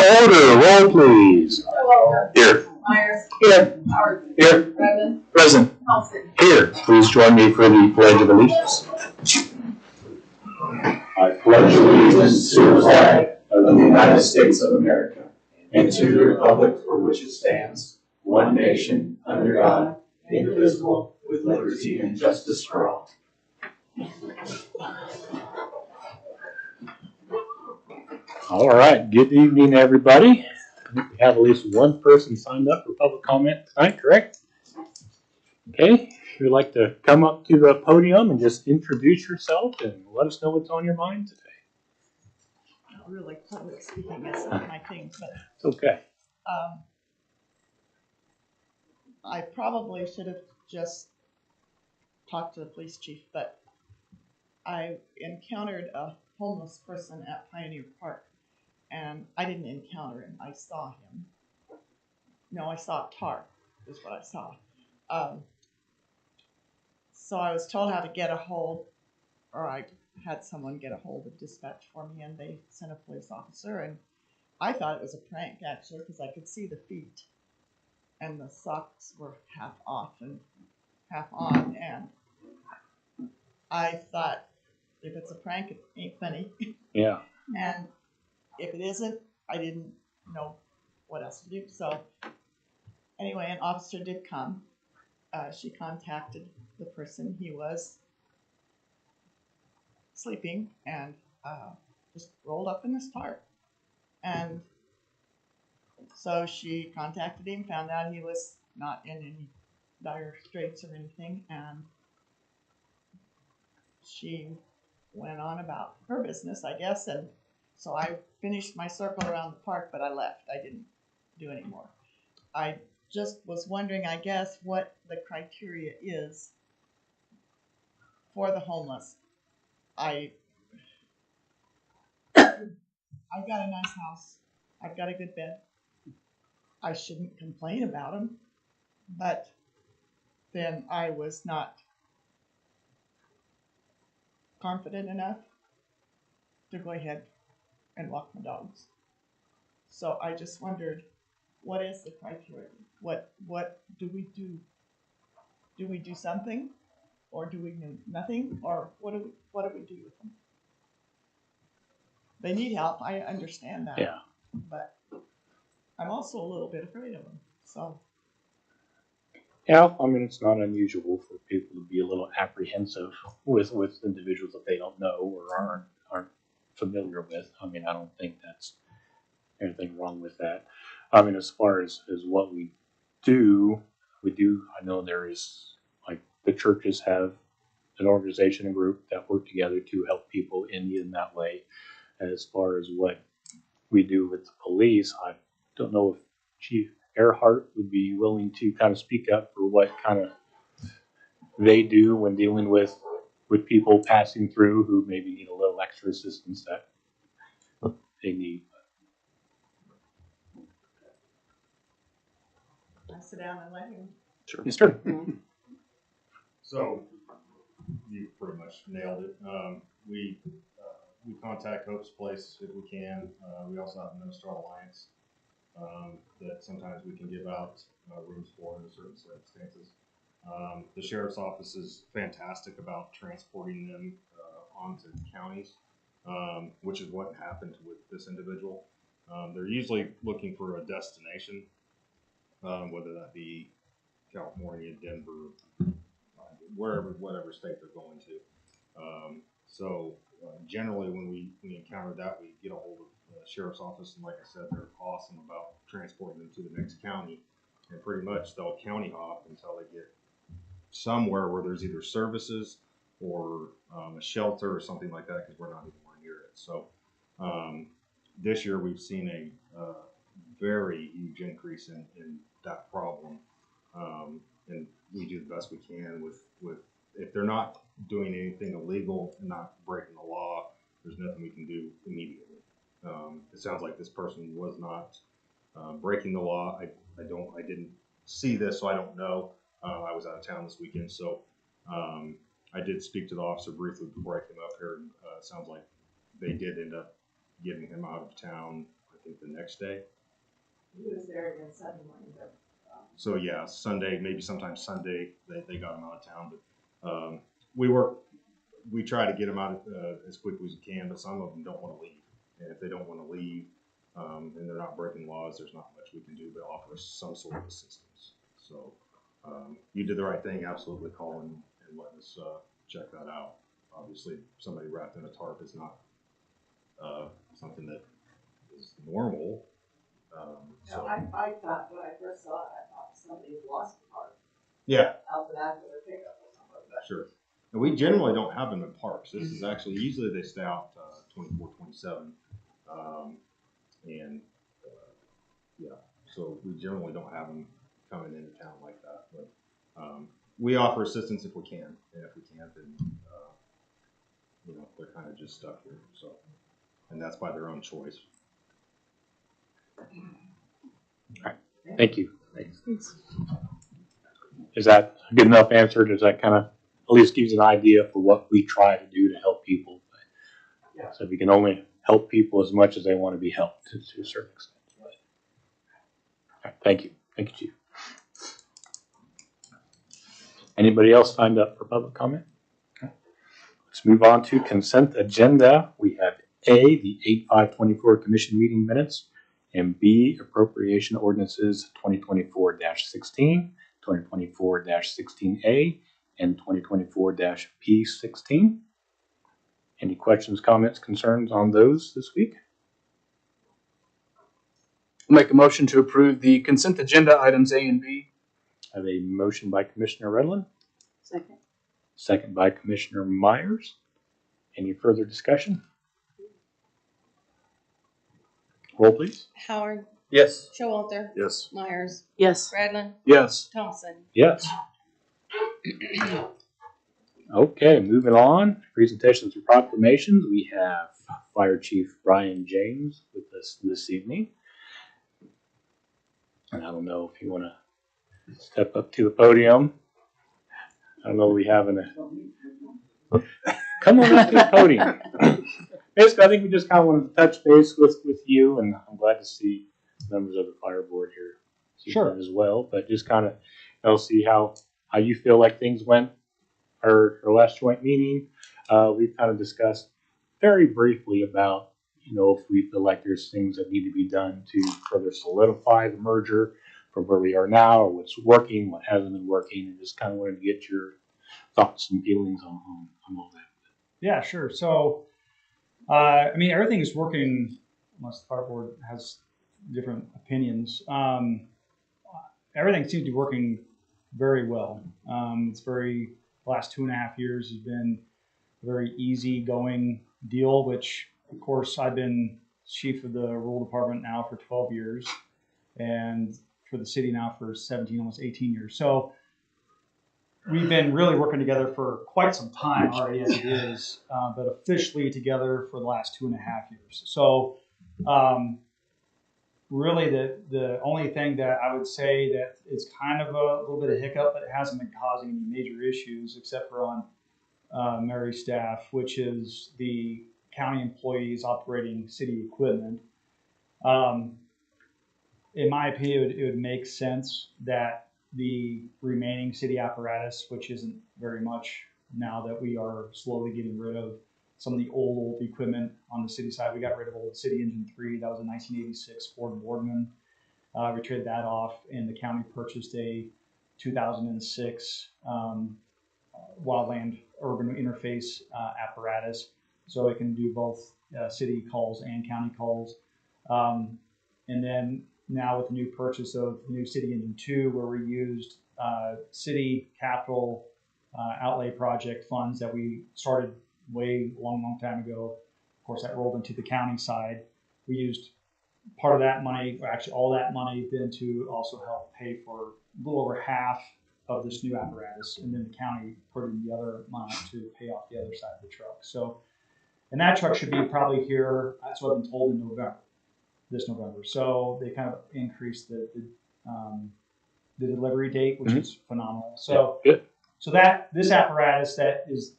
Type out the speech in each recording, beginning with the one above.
order. Roll, please. Here. Myers. Here. Howard. Here. Redmond. Present. Thompson. Here. Please join me for the Pledge of Allegiance. I pledge allegiance to the flag of the United States of America and to the republic for which it stands, one nation, under God, indivisible, with liberty and justice for all. All right. Good evening, everybody. I think we have at least one person signed up for public comment tonight, correct? Okay. If you'd like to come up to the podium and just introduce yourself and let us know what's on your mind today. Really public speaking is not my thing, but It's okay. I probably should have just talked to the police chief, but I encountered a homeless person at Pioneer Park, and I didn't encounter him. I saw him. No, I saw a tar, is what I saw. So I was told how to get a hold, or I had someone get a hold of dispatch for me, and they sent a police officer, and I thought it was a prank, actually, because I could see the feet, and the socks were half off and half on, and I thought, if it's a prank, it ain't funny. Yeah. And if it isn't, I didn't know what else to do. So anyway, an officer did come. She contacted the person. He was sleeping and just rolled up in his tarp. And so she contacted him, found out he was not in any dire straits or anything, and she went on about her business, I guess, and so I finished my circle around the park, but I left. I didn't do any more. I just was wondering, I guess, what the criteria is for the homeless. I've got a nice house. I've got a good bed. I shouldn't complain about them, but then I was not confident enough to go ahead and walk my dogs. So I just wondered, what is the criteria? What do we do? Do we do something, or do we do nothing, or what do we do with them? They need help. I understand that. Yeah. But I'm also a little bit afraid of them. So. Yeah, I mean, it's not unusual for people to be a little apprehensive with individuals that they don't know or aren't familiar with. I mean, I don't think that's anything wrong with that. I mean, as far as what we do, I know there is, like, the churches have an organization and group that work together to help people in need in that way. As far as what we do with the police, I don't know if Chief Earhart would be willing to kind of speak up for what kind of they do when dealing with people passing through who maybe need a little extra assistance that they need. I sit down and let him. Sure. Yes, sir. So you pretty much nailed it. We contact Hope's Place if we can. We also have Minister Alliance that sometimes we can give out rooms for in certain circumstances. The sheriff's office is fantastic about transporting them onto counties, which is what happened with this individual. They're usually looking for a destination, whether that be California, Denver, whatever state they're going to. So generally, when we encounter that, we get a hold of the sheriff's office, and like I said, they're awesome about transporting them to the next county, and pretty much they'll county hop until they get somewhere where there's either services or a shelter or something like that, because we're not anywhere near it. So this year we've seen a very huge increase in that problem, and we do the best we can with if they're not doing anything illegal and not breaking the law, there's nothing we can do immediately. It sounds like this person was not breaking the law. I didn't see this, so I don't know. I was out of town this weekend, so I did speak to the officer briefly before I came up here. And it sounds like they did end up getting him out of town, I think the next day. He was there again Sunday morning, but So yeah, Sunday, maybe sometimes Sunday, they got him out of town. But we try to get them out as quickly as we can, but some of them don't want to leave. And if they don't want to leave, and they're not breaking laws, there's not much we can do but offer some sort of assistance. So you did the right thing, absolutely calling and letting us check that out. Obviously, somebody wrapped in a tarp is not something that is normal. So I thought when I first saw it, I thought somebody had lost a part yeah, out the back of their pickup or something. But sure. And we generally don't have them in parks. This is actually, usually they stay out 24, 27. And yeah, so we generally don't have them coming into town like that. But we offer assistance if we can. And if we can't, then, they're kind of just stuck here. So, and that's by their own choice. Thank you. Thanks. Is that a good enough answer? Does that kind of at least gives you an idea for what we try to do to help people? Yeah. So we can only help people as much as they want to be helped to a certain extent. All right, thank you. Thank you, Chief. Anybody else signed up for public comment? Okay. Let's move on to consent agenda. We have A, the 8/5/24 commission meeting minutes, and B, appropriation ordinances 2024-16, 2024-16A, and 2024-P16. Any questions, comments, concerns on those this week? I'll make a motion to approve the consent agenda items A and B. I have a motion by Commissioner Redlin, second. second by Commissioner Myers. Any further discussion? Roll, please. Howard, Yes. Showalter, Yes. Myers, Yes. Bradlin, Yes. Thompson. Yes. Okay, moving on. Presentations and proclamations. We have Fire Chief Brian James with us this evening. And I don't know if you want to step up to the podium. I don't know if we have come on up to the podium. Basically, I think we just kind of wanted to touch base with you, and I'm glad to see members of the fire board here as well. But just kind of see how you feel like things went our last joint meeting. We've kind of discussed very briefly about if we feel like there's things that need to be done to further solidify the merger from where we are now, or what's working, what hasn't been working, and just kind of wanted to get your thoughts and feelings on all that. Yeah, sure. So, everything is working, unless the fire board has different opinions. Everything seems to be working very well. It's the last 2.5 years has been a very easy going deal, which of course I've been chief of the rural department now for 12 years and for the city now for 17, almost 18 years. So we've been really working together for quite some time already as it is, but officially together for the last 2.5 years. So really the only thing that I would say that is kind of a little bit of hiccup, but it hasn't been causing any major issues except for on Mary's staff, which is the county employees operating city equipment. In my opinion, it would make sense that the remaining city apparatus, which isn't very much now that we are slowly getting rid of some of the old equipment on the city side. We got rid of old City Engine 3. That was a 1986 Ford Boardman. We traded that off, and the county purchased a 2006 Wildland Urban Interface apparatus, so it can do both city calls and county calls. And then now with the new purchase of new City Engine 2, where we used city capital outlay project funds that we started long time ago. Of course, that rolled into the county side. We used part of that money, or actually all that money, then to also help pay for a little over half of this new apparatus, and then the county put in the other money to pay off the other side of the truck. So, and that truck should be probably here, that's what I've been told, in this November. So they kind of increased the delivery date, which is phenomenal. So, yeah, good. So that this apparatus that is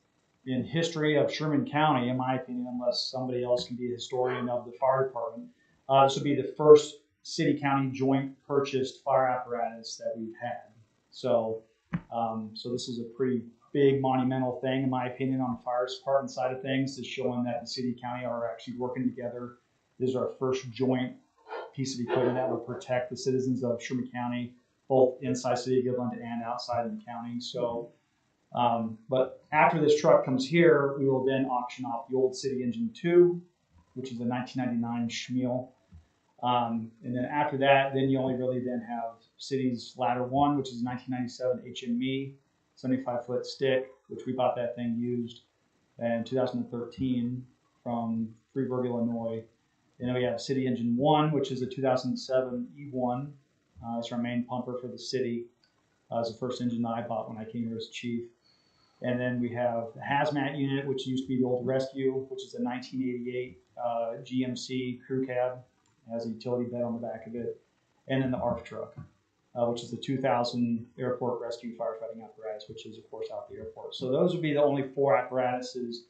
in history of Sherman County, in my opinion, unless somebody else can be a historian of the fire department, This will be the first city-county joint purchased fire apparatus that we've had. So, so this is a pretty big monumental thing, in my opinion, on the fire department side of things, is showing that the city and county are actually working together. This is our first joint piece of equipment that will protect the citizens of Sherman County, both inside City of Goodland and outside of the county. So, but after this truck comes here, we will then auction off the old City Engine 2, which is a 1999 Schmiel. And then after that, then you only really then have City's Ladder 1, which is 1997 HME, 75-foot stick, which we bought that thing used in 2013 from Freeburg, Illinois. And then we have City Engine 1, which is a 2007 E1. It's our main pumper for the city. It's the first engine that I bought when I came here as chief. And then we have the hazmat unit, which used to be the old Rescue, which is a 1988 GMC crew cab. It has a utility bed on the back of it. And then the ARF truck, which is the 2000 airport rescue firefighting apparatus, which is, of course, out at the airport. So those would be the only 4 apparatuses,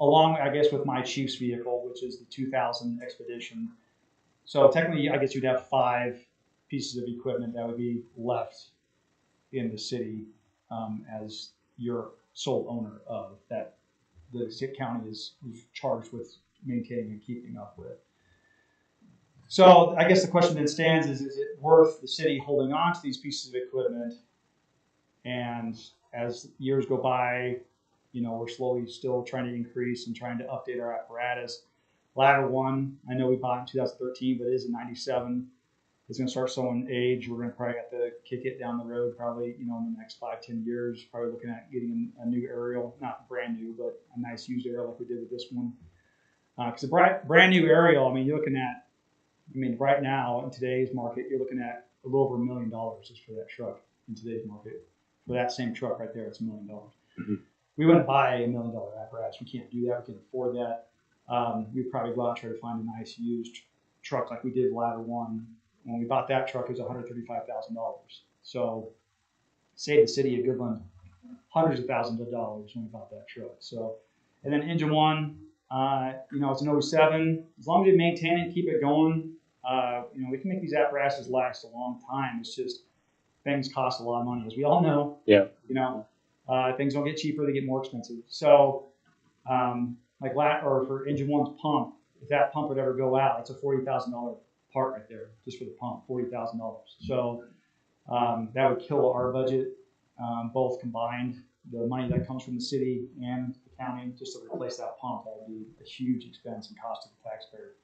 along, I guess, with my chief's vehicle, which is the 2000 Expedition. So technically, I guess you'd have 5 pieces of equipment that would be left in the city as your sole owner of that the county is charged with maintaining and keeping up with. So I guess the question then stands is it worth the city holding on to these pieces of equipment? And as years go by, you know, we're slowly still trying to increase and trying to update our apparatus. Ladder 1, I know we bought in 2013, but it is a 97. It's going to start showing age. We're going to probably have to kick it down the road, probably, you know, in the next 5-10 years. Probably looking at getting a new aerial, not brand new, but a nice used aerial like we did with this one. Because a brand new aerial, I mean, you're looking at, right now in today's market, you're looking at a little over $1 million just for that truck in today's market. For that same truck right there, it's $1 million. Mm-hmm. We wouldn't buy a $1 million apparatus. We can't do that. We can't afford that. We'd probably go out and try to find a nice used truck like we did Ladder 1. When we bought that truck, it was $135,000. So saved the city of Goodland hundreds of thousands of dollars when we bought that truck. So, and then Engine 1, you know, it's an 07. As long as you maintain it, keep it going, you know, we can make these apparatuses last a long time. It's just things cost a lot of money, as we all know. Yeah. You know, things don't get cheaper; they get more expensive. So, like for Engine 1's pump, if that pump would ever go out, it's a $40,000 part right there, just for the pump, $40,000. So that would kill our budget, both combined. The money that comes from the city and the county just to replace that pump, that would be a huge expense and cost to the taxpayer.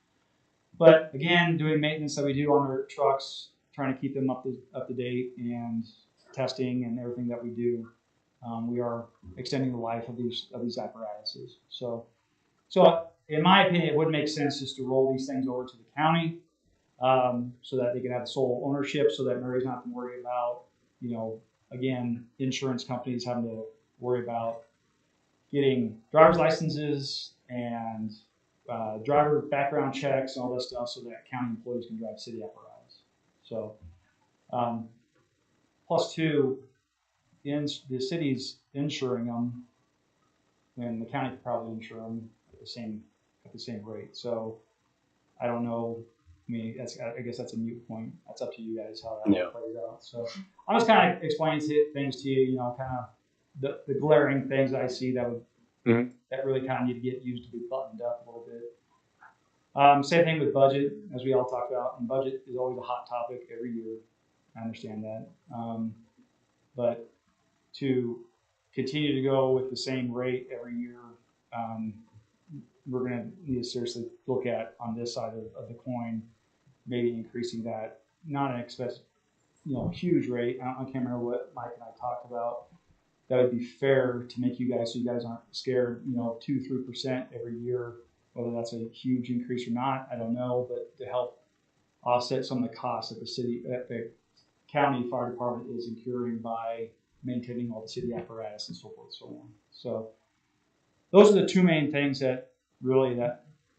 But again, doing maintenance that we do on our trucks, trying to keep them up to date, and testing and everything that we do, we are extending the life of these apparatuses. So in my opinion, it would make sense just to roll these things over to the county, so that they can have the sole ownership, so that Mary's not to worry about, you know, again, insurance companies having to worry about getting driver's licenses and driver background checks and all that stuff, so that county employees can drive city apparatus. So, plus 2, the city's insuring them, and the county could probably insure them at the same rate. So, I don't know. I mean, I guess that's a moot point. That's up to you guys how that plays out. So I'm just kind of explaining things to you, you know, kind of the glaring things I see that would that really kind of need to get used to be buttoned up a little bit. Same thing with budget, as we all talk about. And budget is always a hot topic every year. I understand that. But to continue to go with the same rate every year, we're going to need to seriously look at on this side of the coin, maybe increasing that, not an expensive, you know, huge rate. I can't remember what Mike and I talked about. That would be fair to make you guys, so you guys aren't scared, you know, 2-3% every year. Whether that's a huge increase or not, I don't know, but to help offset some of the costs that the county fire department is incurring by maintaining all the city apparatus and so forth and so on. So those are the 2 main things that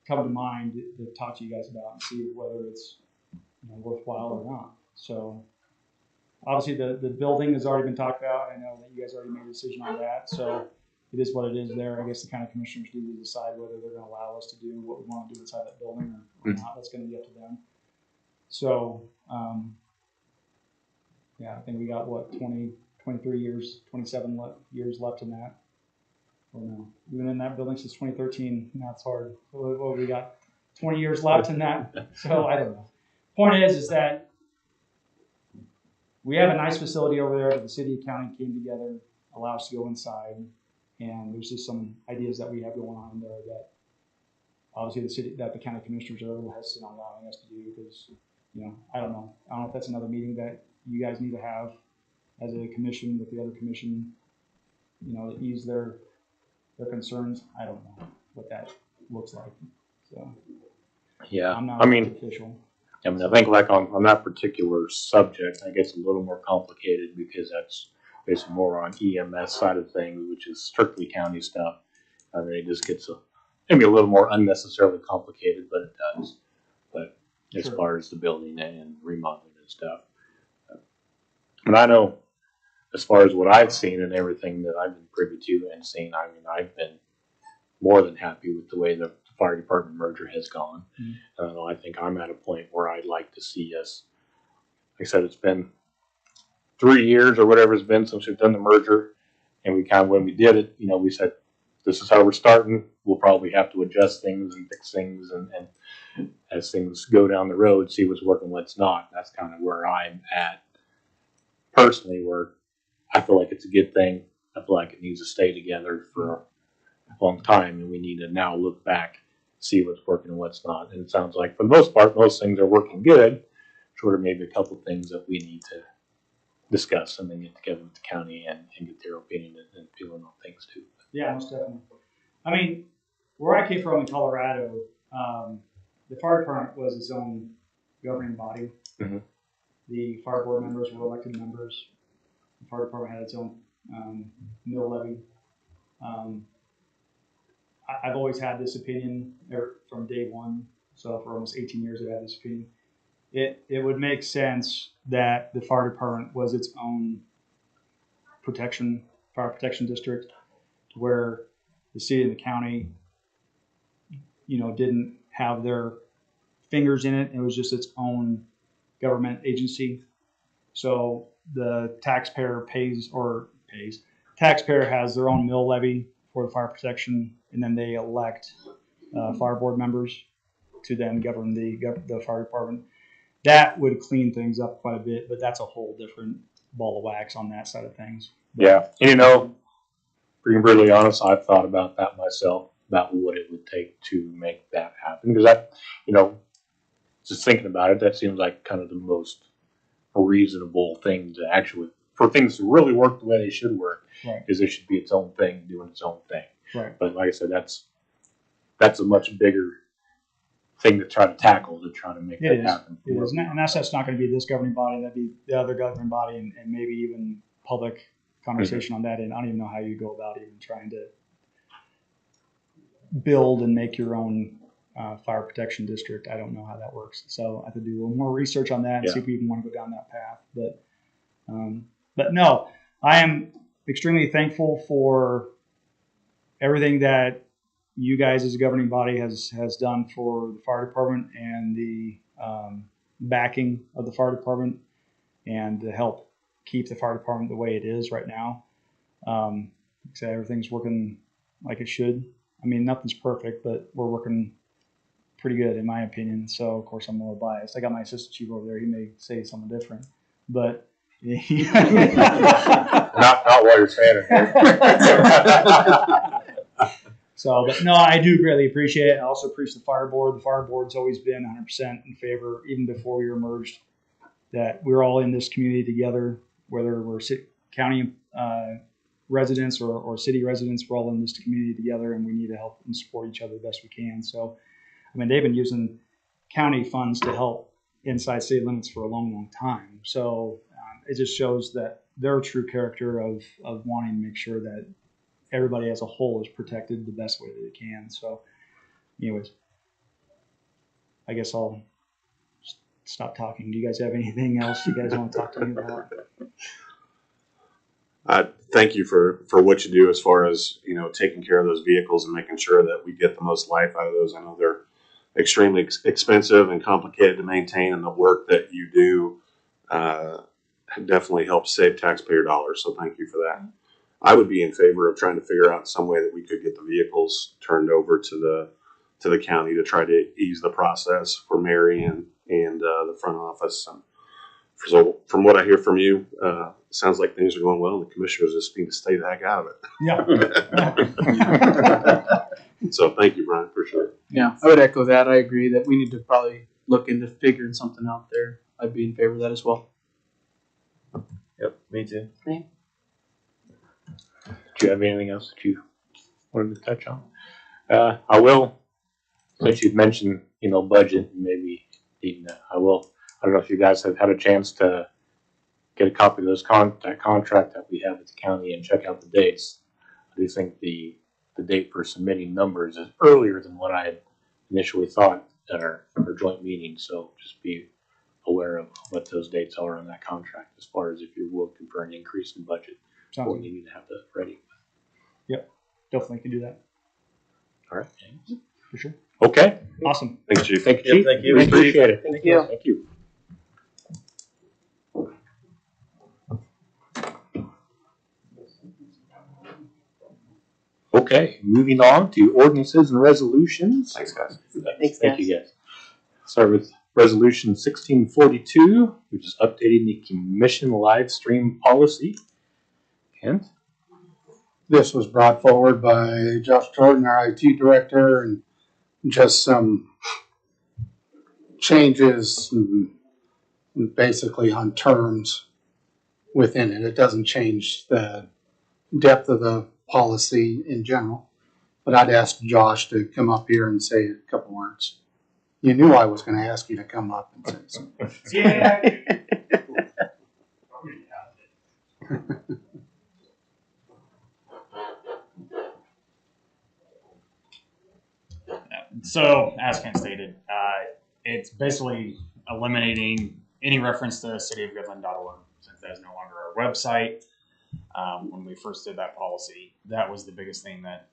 come to mind to talk to you guys about and see whether it's, you know, worthwhile or not. So obviously the building has already been talked about. I know that you guys already made a decision on that. So it is what it is there. I guess the county commissioners need to decide whether they're going to allow us to do what we want to do inside that building or not. That's going to be up to them. So, yeah, I think we got, what, 20, 23 years, 27 years left in that. Or no, we've been in that building since 2013. Now it's hard. What we got? 20 years left in that. So I don't know. Point is that we have a nice facility over there that the city and county came together, allow us to go inside, and there's just some ideas that we have going on in there that obviously the county commissioners are a little hesitant on allowing us to do because, I don't know if that's another meeting that you guys need to have as a commission with the other commission, to ease their concerns. I don't know what that looks like. So Yeah, I'm not I mean, official. I think like on that particular subject, I guess a little more complicated because that's basically more on EMS side of things, which is strictly county stuff. I mean, it just gets maybe a little more unnecessarily complicated, but it does. But as Sure. far as the building and remodeling and stuff, and I know as far as what I've seen and everything that I've been privy to and seen, I mean, I've been more than happy with the way the fire department merger has gone. Mm-hmm. I think I'm at a point where I'd like to see us, like I said, it's been 3 years or whatever it's been since we've done the merger. And we kind of, when we did it, we said, this is how we're starting. We'll probably have to adjust things and fix things. And as things go down the road, see what's working, what's not. That's kind of where I'm at personally, where I feel like it's a good thing. I feel like it needs to stay together for a long time. And we need to now look back, see what's working and what's not. And it sounds like for the most part, most things are working good, short of maybe a couple of things that we need to discuss and then get together with the county and get their opinion and feeling on things too. Yeah, most definitely. I mean, where I came from in Colorado, the fire department was its own governing body. Mhm. The fire board members were elected members. The fire department had its own mill levy. I've always had this opinion from day one. So for almost 18 years, I've had this opinion. It would make sense that the fire department was its own fire protection district, where the city and the county, didn't have their fingers in it. It was just its own government agency. So the taxpayer taxpayer has their own mill levy for the fire protection, and then they elect fire board members to then govern the fire department. That would clean things up quite a bit, but that's a whole different ball of wax on that side of things. Yeah. And being brutally honest, I've thought about that myself, about what it would take to make that happen. Because just thinking about it, that seems like kind of the most reasonable thing to actually, for things to really work the way they should work, Right. is it should be its own thing, doing its own thing. Right. But like I said, that's a much bigger thing to try to tackle, to try to make that happen. It is. And that's not going to be this governing body. That'd be the other governing body, and maybe even public conversation on that. And I don't even know how you go about even trying to build and make your own fire protection district. I don't know how that works. So I have to do a little more research on that and see if we even want to go down that path. But no, I am extremely thankful for everything that you guys as a governing body has done for the fire department and the backing of the fire department and to help keep the fire department the way it is right now. Like I said, everything's working like it should. I mean, nothing's perfect, but we're working pretty good in my opinion. So of course I'm a little biased. I got my assistant chief over there. He may say something different, but not while you're standing there. So, but no, I do greatly appreciate it. I also appreciate the fire board. The fire board's always been 100% in favor, even before we were merged, that we're all in this community together, whether we're county residents or city residents, we're all in this community together, and we need to help and support each other the best we can. So, I mean, they've been using county funds to help inside city limits for a long, long time. So it just shows that their true character of wanting to make sure that everybody as a whole is protected the best way that they can. So anyways, I guess I'll stop talking. Do you guys have anything else you guys want to talk to me about? Thank you for what you do as far as, you know, taking care of those vehicles and making sure that we get the most life out of those. I know they're extremely expensive and complicated to maintain, and the work that you do definitely helps save taxpayer dollars. So thank you for that. I would be in favor of trying to figure out some way that we could get the vehicles turned over to the county to try to ease the process for Mary and the front office. So from what I hear from you, sounds like things are going well. The commissioners just need to stay the heck out of it. So thank you, Brian, for sure. Yeah, I would echo that. I agree that we need to probably look into figuring something out there. I'd be in favor of that as well. Yep, me too. Do you have anything else that you wanted to touch on? I will, since you've mentioned, you know, budget and maybe needing that, I don't know if you guys have had a chance to get a copy of that contract that we have at the county and check out the dates. I do think the date for submitting numbers is earlier than what I had initially thought at our joint meeting. So just be aware of what those dates are on that contract as far as if you're looking for an increase in budget. Sounds Or good. you need to have that ready. Definitely can do that All right. for sure. Okay. Awesome. Thanks, Chief. Thank you, Yep, Chief. thank you. We appreciate it. Thank you. Thank you. Okay, moving on to ordinances and resolutions. Thanks, guys. Thank you, guys. Start with resolution 1642, which is updating the commission live stream policy. Kent? This was brought forward by Josh Jordan, our IT director, and just some changes basically on terms within it. It doesn't change the depth of the policy in general, but I'd ask Josh to come up here and say a couple words. You knew I was going to ask you to come up and say something. Yeah. So, as Kent stated, it's basically eliminating any reference to cityofgoodland.org since that is no longer our website. When we first did that policy, that was the biggest thing that,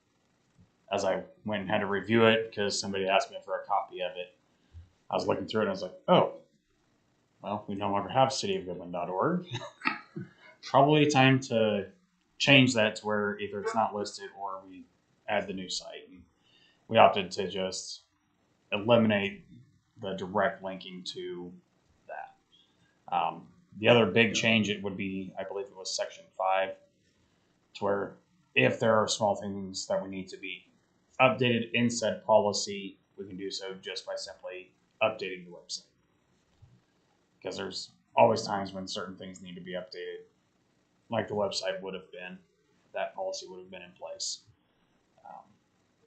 as I went and had to review it because somebody asked me for a copy of it, I was looking through it and I was like, oh, well, we no longer have cityofgoodland.org. Probably time to change that to where either it's not listed or we add the new site. And we opted to just eliminate the direct linking to that. The other big change it would be, I believe it was section 5, to where if there are small things that we need to be updated in said policy, we can do so just by simply updating the website. Because there's always times when certain things need to be updated, like the website would have been, that policy would have been in place.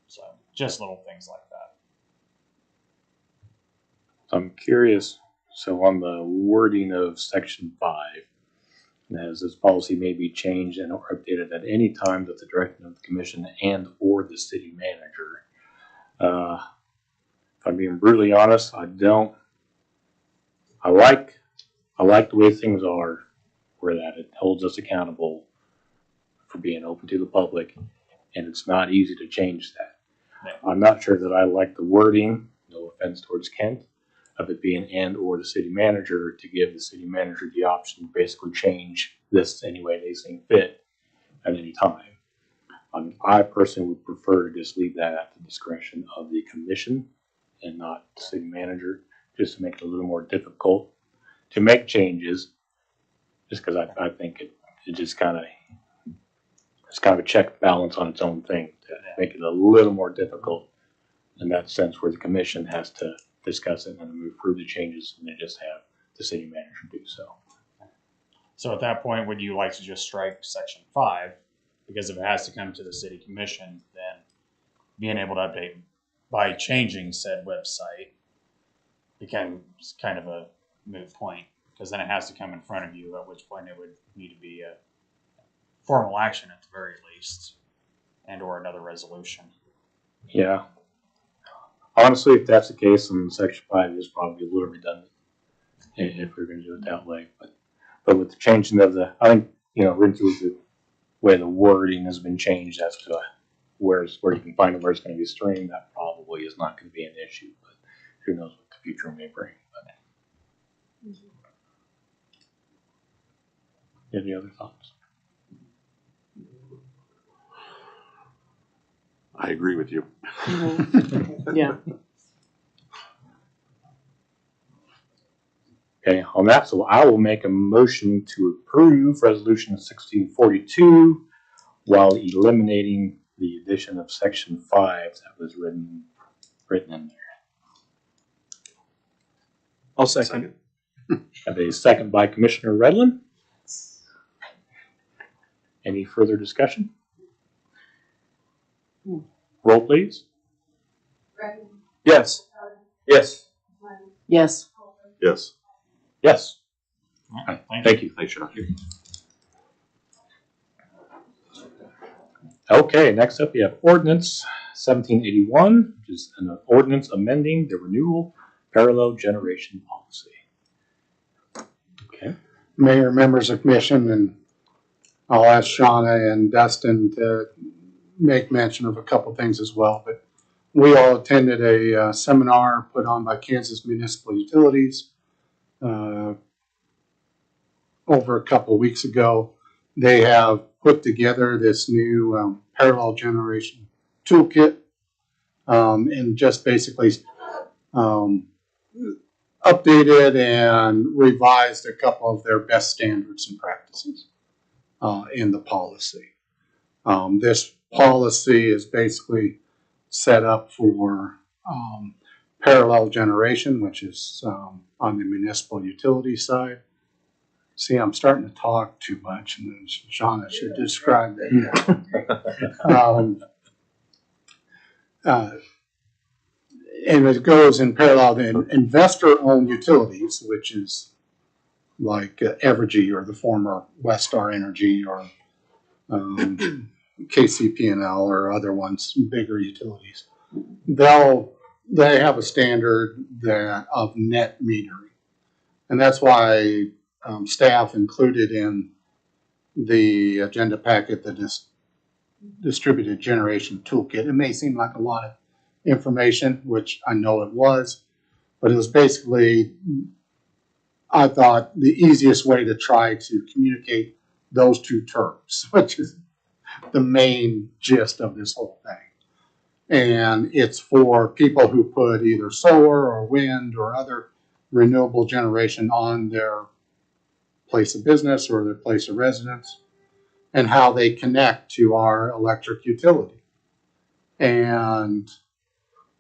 So just little things like that. I'm curious, so on the wording of section 5, as this policy may be changed and or updated at any time that the direction of the commission and or the city manager. If I'm being brutally honest, I like the way things are, where that it holds us accountable for being open to the public, and it's not easy to change that. I'm not sure that I like the wording, no offense towards Kent, of it being and or the city manager, to give the city manager the option to basically change this any way they seem fit at any time. I personally would prefer to just leave that at the discretion of the commission and not the city manager, just to make it a little more difficult to make changes, just because I think it just kind of, it's kind of a check balance on its own thing to make it a little more difficult in that sense, where the commission has to discuss it and then approve the changes, and then just have the city manager do so. So at that point, would you like to just strike section 5? Because if it has to come to the city commission, then being able to update by changing said website becomes kind of a moot point, because then it has to come in front of you, at which point it would need to be a formal action at the very least, and or another resolution. Yeah. Honestly, if that's the case, then section 5 is probably a little redundant if we're going to do it that way. But with the changing of the, I think, we're into way the wording has been changed as to where you can find it, where it's going to be streamed, that probably is not going to be an issue. But who knows what the future may bring. But any other thoughts? I agree with you. Yeah. Okay, on that, so I will make a motion to approve Resolution 1642 while eliminating the addition of Section 5 that was written in there. I'll second. Have a second by Commissioner Redlin. Any further discussion? Roll, please. Yes. Yes. Yes. Yes. Yes. Thank you. Thank you. Thanks, Sean. Okay, next up we have Ordinance 1781, which is an ordinance amending the renewable parallel generation policy. Okay. Mayor, members of commission, and I'll ask Shauna and Dustin to make mention of a couple things as well. But we all attended a seminar put on by Kansas Municipal Utilities over a couple of weeks ago. They have put together this new parallel generation toolkit and just basically updated and revised a couple of their best standards and practices in the policy. This policy is basically set up for parallel generation, which is on the municipal utility side. See, I'm starting to talk too much, and then Shauna should describe that. And it goes in parallel to investor-owned utilities, which is like Evergy or the former Westar Energy or KCP&L or other ones, bigger utilities. They have a standard of net metering, and that's why staff included in the agenda packet the distributed generation toolkit. It may seem like a lot of information, which I know it was, but it was basically, I thought, the easiest way to try to communicate those two terms, which is the main gist of this whole thing. And it's for people who put either solar or wind or other renewable generation on their place of business or their place of residence, and how they connect to our electric utility. And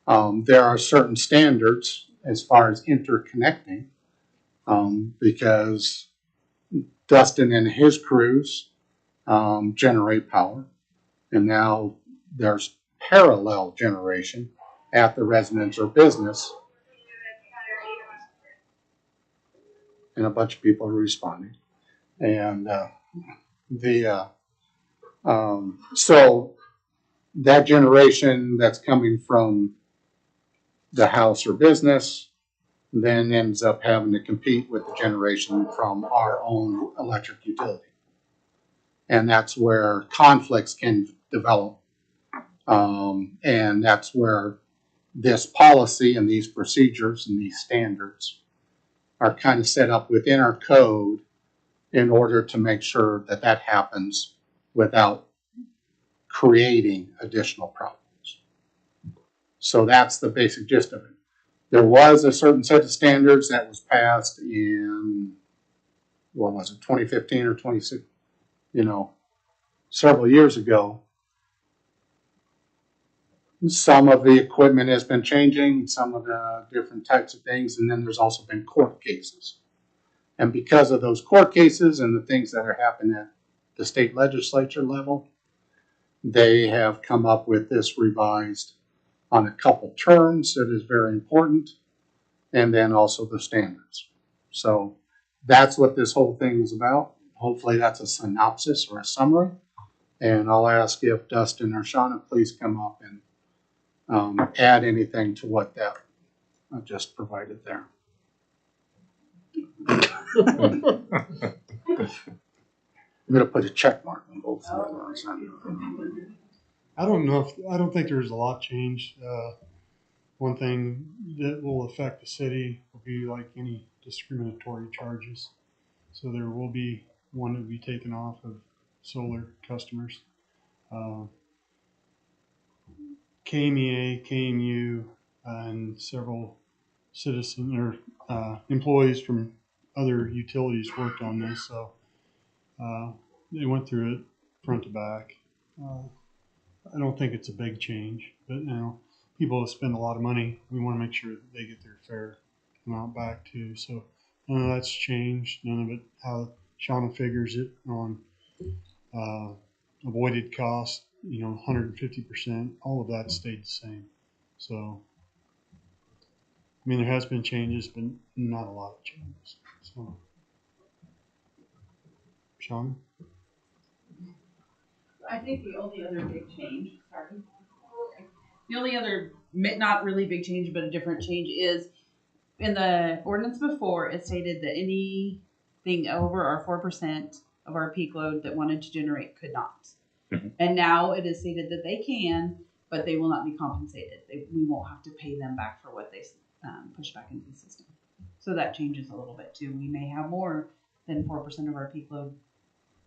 there are certain standards as far as interconnecting, because Dustin and his crews generate power, and now there's parallel generation at the residence or business, and a bunch of people are responding. And so that generation that's coming from the house or business then ends up having to compete with the generation from our own electric utility. And that's where conflicts can develop. And that's where this policy and these procedures and these standards are kind of set up within our code in order to make sure that that happens without creating additional problems. So that's the basic gist of it. There was a certain set of standards that was passed in, what was it, 2015 or 26, several years ago. Some of the equipment has been changing, some of the different types of things, and then there's also been court cases. And because of those court cases and the things that are happening at the state legislature level, they have come up with this revised on a couple terms that is very important, and then also the standards. So that's what this whole thing is about. Hopefully that's a synopsis or a summary. And I'll ask if Dustin or Shauna please come up and add anything to what that I just provided there. I'm gonna put a check mark on both of those. I don't think there's a lot changed. One thing that will affect the city will be like any discriminatory charges. So there will be one that will be taken off of solar customers. KMEA, KMU, and several citizen or employees from other utilities worked on this, so they went through it front to back. I don't think it's a big change, but people spend a lot of money. We want to make sure that they get their fair amount back too. So none of that's changed. None of it how Shauna figures it on avoided cost. 150%. All of that stayed the same. So I mean, there has been changes, but not a lot of changes. So, Sean? I think the only other big change, the only other, not really big change, but a different change is in the ordinance before, it stated that anything over our 4% of our peak load that wanted to generate could not. Mhm. And now it is stated that they can, but they will not be compensated. We won't have to pay them back for what they push back into the system. So that changes a little bit too. We may have more than 4% of our peak load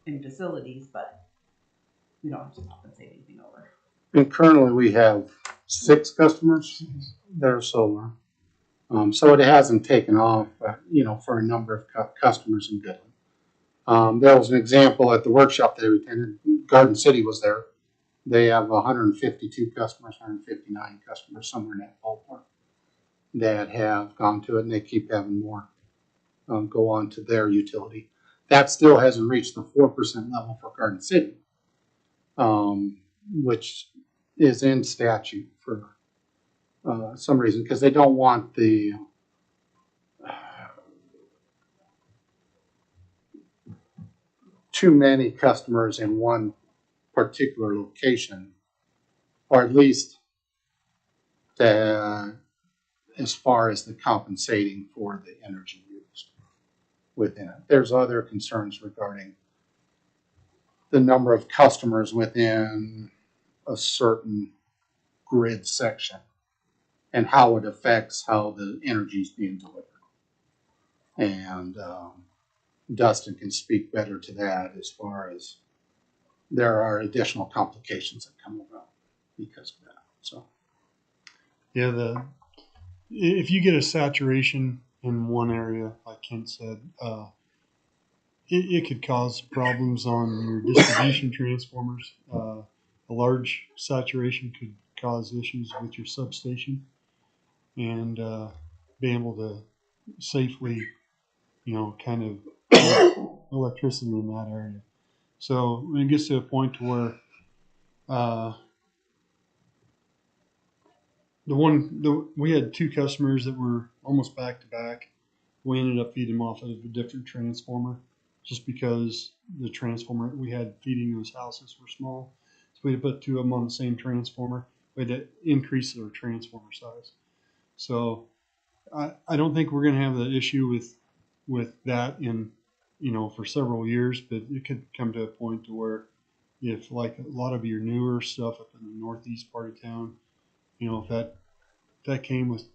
in facilities, but we don't have to compensate anything over. And currently we have 6 customers that are solar. So it hasn't taken off, for a number of customers in Goodland. There was an example at the workshop that we attended. Garden City was there. They have 152 customers, 159 customers, somewhere in that ballpark, that have gone to it, and they keep having more go on to their utility. That still hasn't reached the 4% level for Garden City, which is in statute for some reason, because they don't want the too many customers in one particular location, or at least as far as the compensating for the energy used within it. There's other concerns regarding the number of customers within a certain grid section and how it affects how the energy is being delivered. And Dustin can speak better to that, as far as there are additional complications that come about because of that. So, Yeah, if you get a saturation in one area, like Kent said, it could cause problems on your distribution transformers. A large saturation could cause issues with your substation, and being able to safely, kind of electricity in that area. So when it gets to a point to where we had 2 customers that were almost back to back. We ended up feeding them off of a different transformer, just because the transformer we had feeding those houses were small. So we had to put 2 of them on the same transformer. We had to increase their transformer size. So I don't think we're going to have the issue with that in, for several years, but it could come to a point to where, if like a lot of your newer stuff up in the northeast part of town, if that came with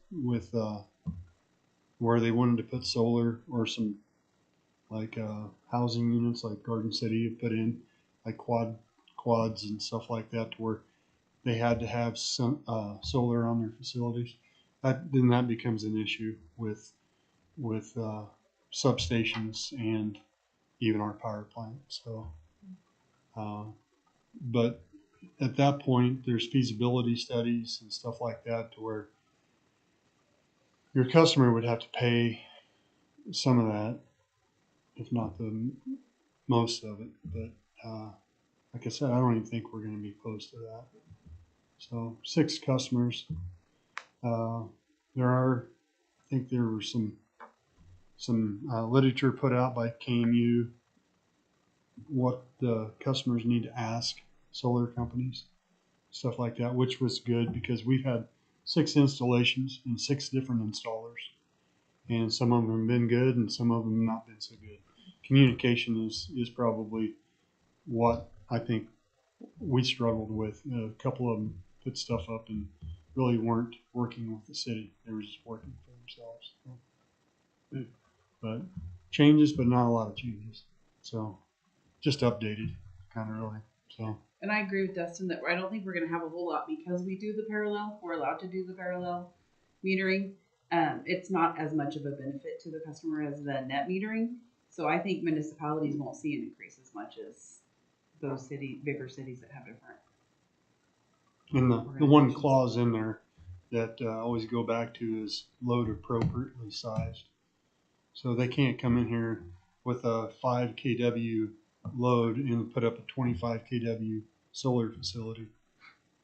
where they wanted to put solar, or some like housing units like Garden City put in, like quads and stuff like that, to where they had to have some solar on their facilities, then that becomes an issue with substations and even our power plant. So, but at that point, there's feasibility studies and stuff like that, to where your customer would have to pay some of that, if not the most of it. But like I said, I don't even think we're going to be close to that. So 6 customers. I think there were some literature put out by KMU, what the customers need to ask solar companies, stuff like that, which was good, because we've had 6 installations and 6 different installers, and some of them have been good and some of them not been so good. Communication is probably what I think we struggled with. A couple of them put stuff up and really weren't working with the city. They were just working for themselves. So, but changes, but not a lot of changes. So just updated, kind of really. So And I agree with Dustin that I don't think we're going to have a whole lot because we do the parallel. We're allowed to do the parallel metering. It's not as much of a benefit to the customer as the net metering. So I think municipalities won't see an increase as much as those bigger cities that have different. and the one clause in there that I always go back to is load appropriately sized. So they can't come in here with a 5 kW load and put up a 25 kW solar facility,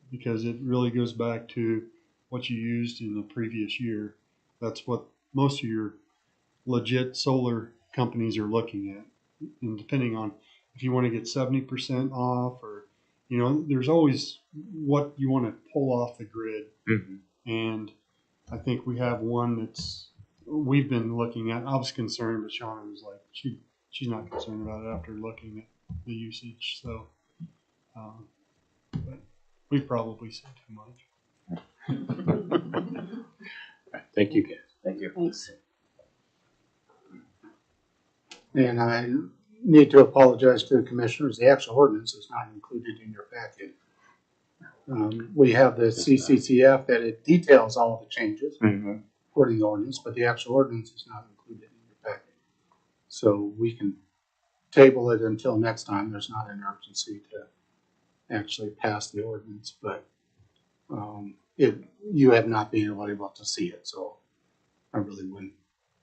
because it really goes back to what you used in the previous year. That's what most of your legit solar companies are looking at. And depending on if you want to get 70% off, or, you know, there's always what you want to pull off the grid. Mm-hmm. And I think we have one that's we've been looking at. I was concerned, but Shauna was like, she's not concerned about it after looking at the usage. So, but we probably said too much. Thank you, guys. Thank you. Thanks. And I need to apologize to the commissioners. The actual ordinance is not included in your packet. We have the CCCF that it details all of the changes for the ordinance, but the actual ordinance is not included in your packet. So we can table it until next time. There's not an urgency to actually pass the ordinance, but you have not been able to see it, so I really wouldn't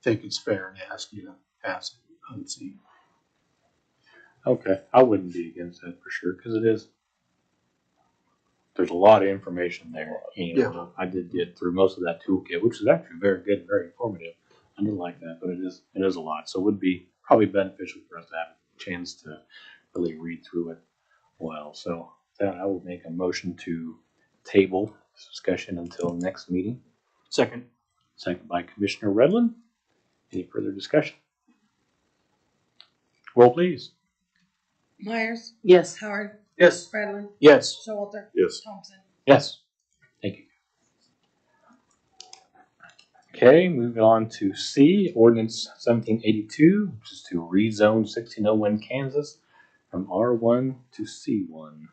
think it's fair to ask you to pass it unseen. Okay, I wouldn't be against that for sure, because there's a lot of information there. You know, I did get through most of that toolkit, which is actually very good and very informative. I didn't like that, but it is a lot. So it would be probably beneficial for us to have a chance to really read through it well. So then I will make a motion to table this discussion until next meeting. Second. Second by Commissioner Redland. Any further discussion? Roll, please. Myers, Yes. Howard, Yes. Bradley, Yes. Showalter, Yes. Thompson. Yes. Thank you. Okay, moving on to C, Ordinance 1782, which is to rezone 1601 Kansas from R1 to C1.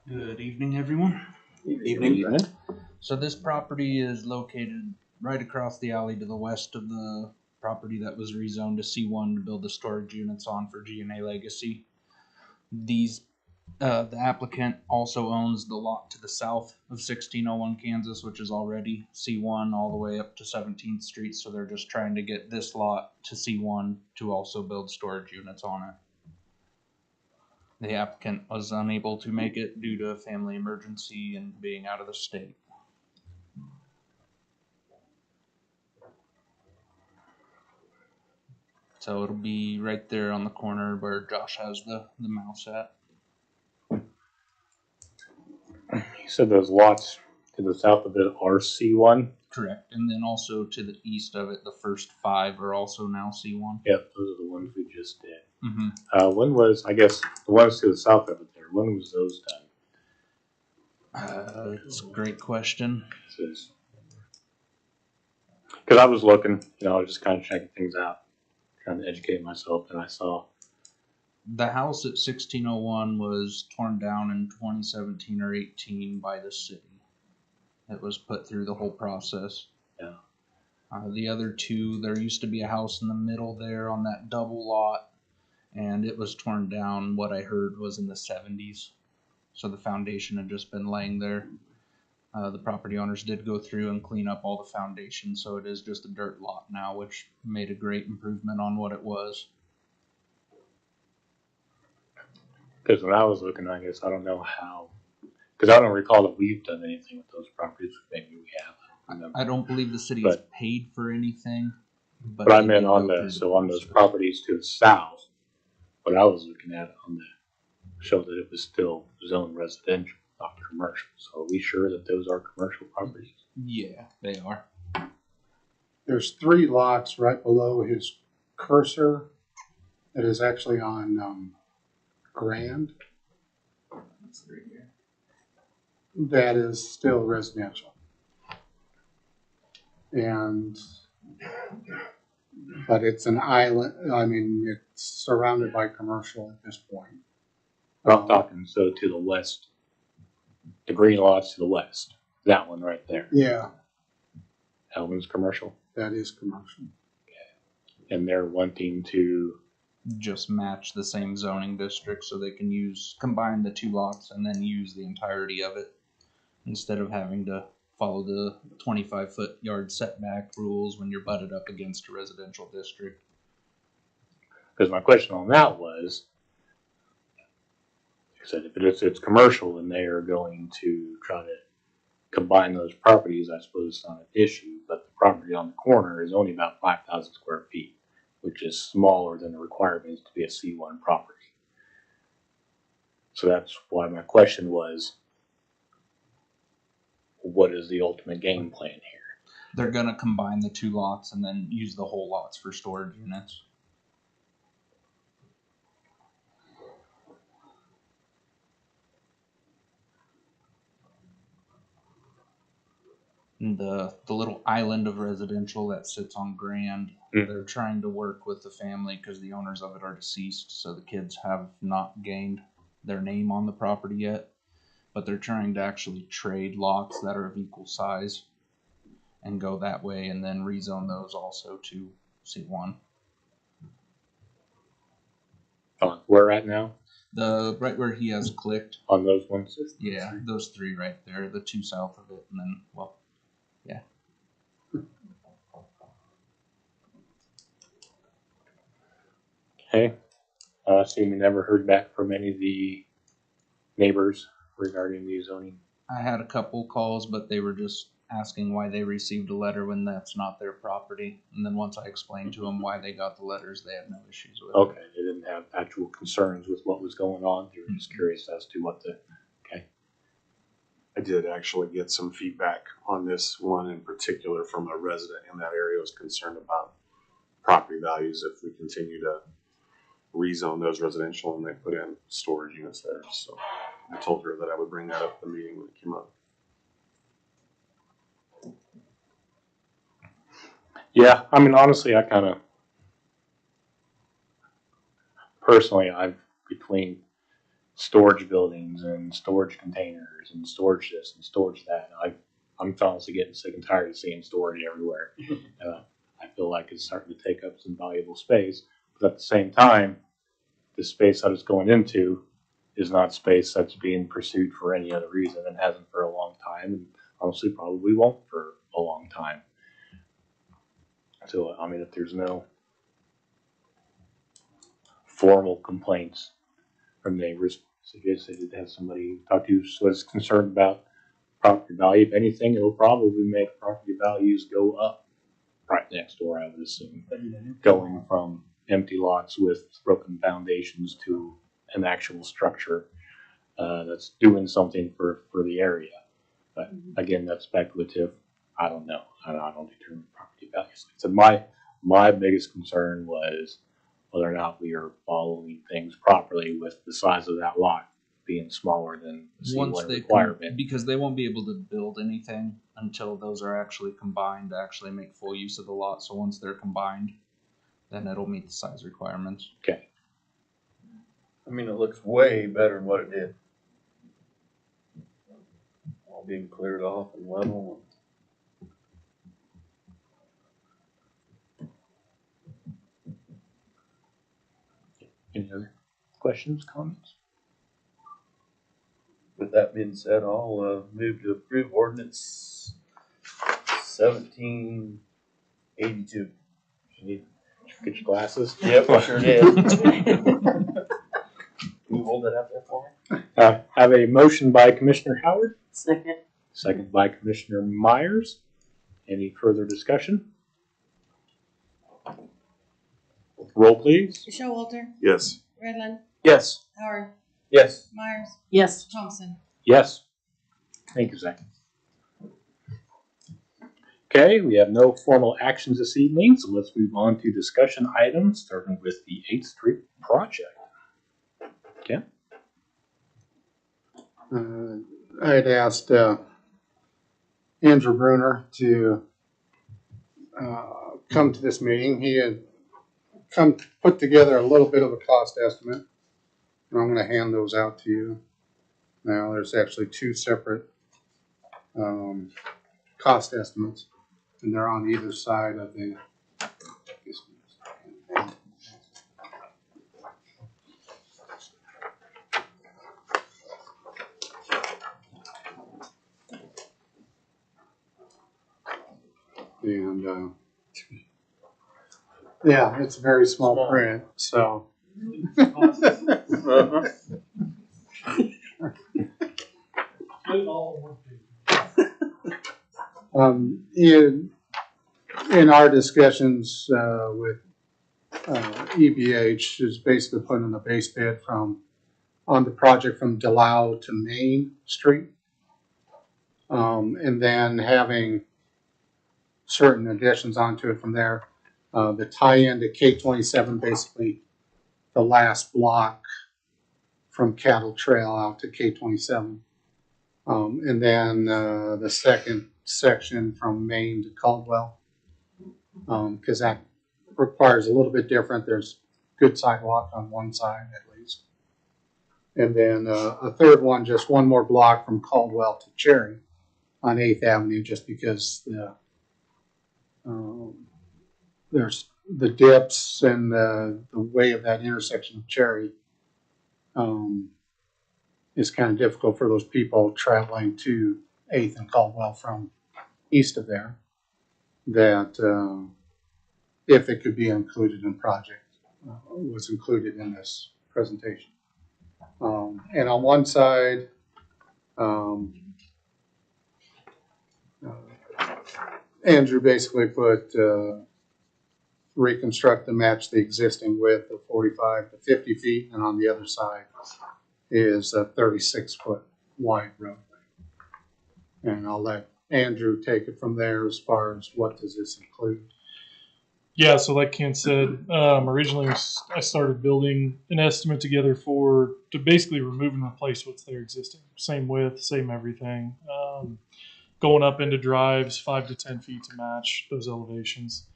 Good evening, everyone. Evening. So this property is located right across the alley to the west of the property that was rezoned to C1 to build the storage units on for G&A Legacy. The applicant also owns the lot to the south of 1601 Kansas, which is already C1 all the way up to 17th Street. So they're just trying to get this lot to C1 to also build storage units on it. The applicant was unable to make it due to a family emergency and being out of the state. So it'll be right there on the corner where Josh has the mouse at. You said those lots to the south of it are C1? Correct. And then also to the east of it, the first 5 are also now C1. Yep, those are the ones we just did. Mm-hmm. When was, I guess, the ones to the south of it there, when was those done? It's a great question. Because I was looking, you know, I was just kind of checking things out, trying to educate myself, and I saw The house at 1601 was torn down in 2017 or 18 by the city. It was put through the whole process. Yeah. The other 2, there used to be a house in the middle there on that double lot, and it was torn down, what I heard was in the 70s. So the foundation had just been laying there. The property owners did go through and clean up all the foundation, so it is just a dirt lot now, which made a great improvement on what it was. because when I was looking, I guess I don't know how, because I don't recall that we've done anything with those properties. Maybe we have. I don't believe the city has paid for anything. But I they meant did on go the through so on those process. properties to the south. What I was looking at on the showed that it was still zoned residential, not commercial. So are we sure that those are commercial properties? Yeah, they are. There's 3 lots right below his cursor that is actually on Grand. That is still residential. But it's an island, I mean, it's surrounded by commercial at this point. I'm talking so to the west, the green lots to the west, that one right there. Yeah, That one's commercial, that is commercial. and they're wanting to. Just match the same zoning district so they can combine the 2 lots and then use the entirety of it instead of having to follow the 25-foot yard setback rules when you're butted up against a residential district. Because my question on that was, I said if it's commercial and they are going to try to combine those properties, I suppose it's not an issue. But the property on the corner is only about 5,000 square feet, which is smaller than the requirements to be a C1 property. So that's why my question was, what is the ultimate game plan here? They're going to combine the 2 lots and then use the whole lots for storage units. And the little island of residential that sits on Grand, they're trying to work with the family because the owners of it are deceased, so the kids have not gained their name on the property yet. But they're trying to actually trade lots that are of equal size and go that way and then rezone those also to C1. Where at now? Right where he has clicked. On those ones? Yeah, those 3 right there, the 2 south of it, and then, well, yeah. Okay. See, we never heard back from any of the neighbors regarding the zoning. I had a couple calls, but they were just asking why they received a letter when that's not their property. And then once I explained to them why they got the letters, they had no issues with it. Okay, they didn't have actual concerns with what was going on. They were just curious as to what the. Okay. I did actually get some feedback on this one in particular from a resident in that area who was concerned about property values if we continue to rezone those residential and they put in storage units there. So I told her that I would bring that up at the meeting when it came up. Yeah, I mean, honestly, I kind of personally, between storage buildings and storage containers and storage this and storage that, I'm honestly getting sick and tired of seeing storage everywhere. I feel like it's starting to take up some valuable space, but at the same time, the space that it's going into is not space that's being pursued for any other reason and hasn't for a long time, and honestly probably won't for a long time. So, I mean, if there's no formal complaints from neighbors, so I guess they did have somebody talk to who was concerned about property value. If anything, it'll probably make property values go up right next door, I would assume, going from empty lots with broken foundations to an actual structure that's doing something for the area. But again, that's speculative. I don't know. I don't determine property values. So my biggest concern was whether or not we are following things properly with the size of that lot being smaller than the C1 requirement. Because they won't be able to build anything until those are actually combined to actually make full use of the lot. So once they're combined, then it'll meet the size requirements. Okay. I mean, it looks way better than what it did. All being cleared off and level. Any other questions, comments? With that being said, I'll move to approve ordinance 1782. Get your glasses. Yep, I sure did. Can you hold that out there for me? Have a motion by Commissioner Howard. Second. Second by Commissioner Myers. Any further discussion? Roll, please. Showalter, Yes. Redland, Yes. Howard, Yes. Myers, Yes. Thompson. Yes. Thank you, Zach. Okay, we have no formal actions this evening, so let's move on to discussion items, starting with the 8th Street project. I had asked Andrew Bruner to come to this meeting. He had put together a little bit of a cost estimate, and I'm going to hand those out to you. Now, there's actually two separate cost estimates, and they're on either side of the. And yeah, it's very small print, so. In our discussions with EBH is basically putting a base bid on the project from Delisle to Main Street, and then having certain additions onto it from there. The tie-in to K27, basically the last block from Cattle Trail out to K27, and then the second section from Main to Caldwell, because that requires a little bit different. There's good sidewalk on one side at least. And then a third one, just one more block from Caldwell to Cherry on 8th Avenue, just because there's the dips and the way of that intersection of Cherry is kind of difficult for those people traveling to 8th and Caldwell from east of there, that if it could be included in project, was included in this presentation. And on one side, Andrew basically put reconstruct to match the existing width of 45 to 50 feet, and on the other side is a 36-foot wide roadway. And I'll let Andrew take it from there as far as what does this include. Yeah, so like Ken said, originally I started building an estimate together to basically remove and replace what's there existing. Same width, same everything. Going up into drives 5 to 10 feet to match those elevations.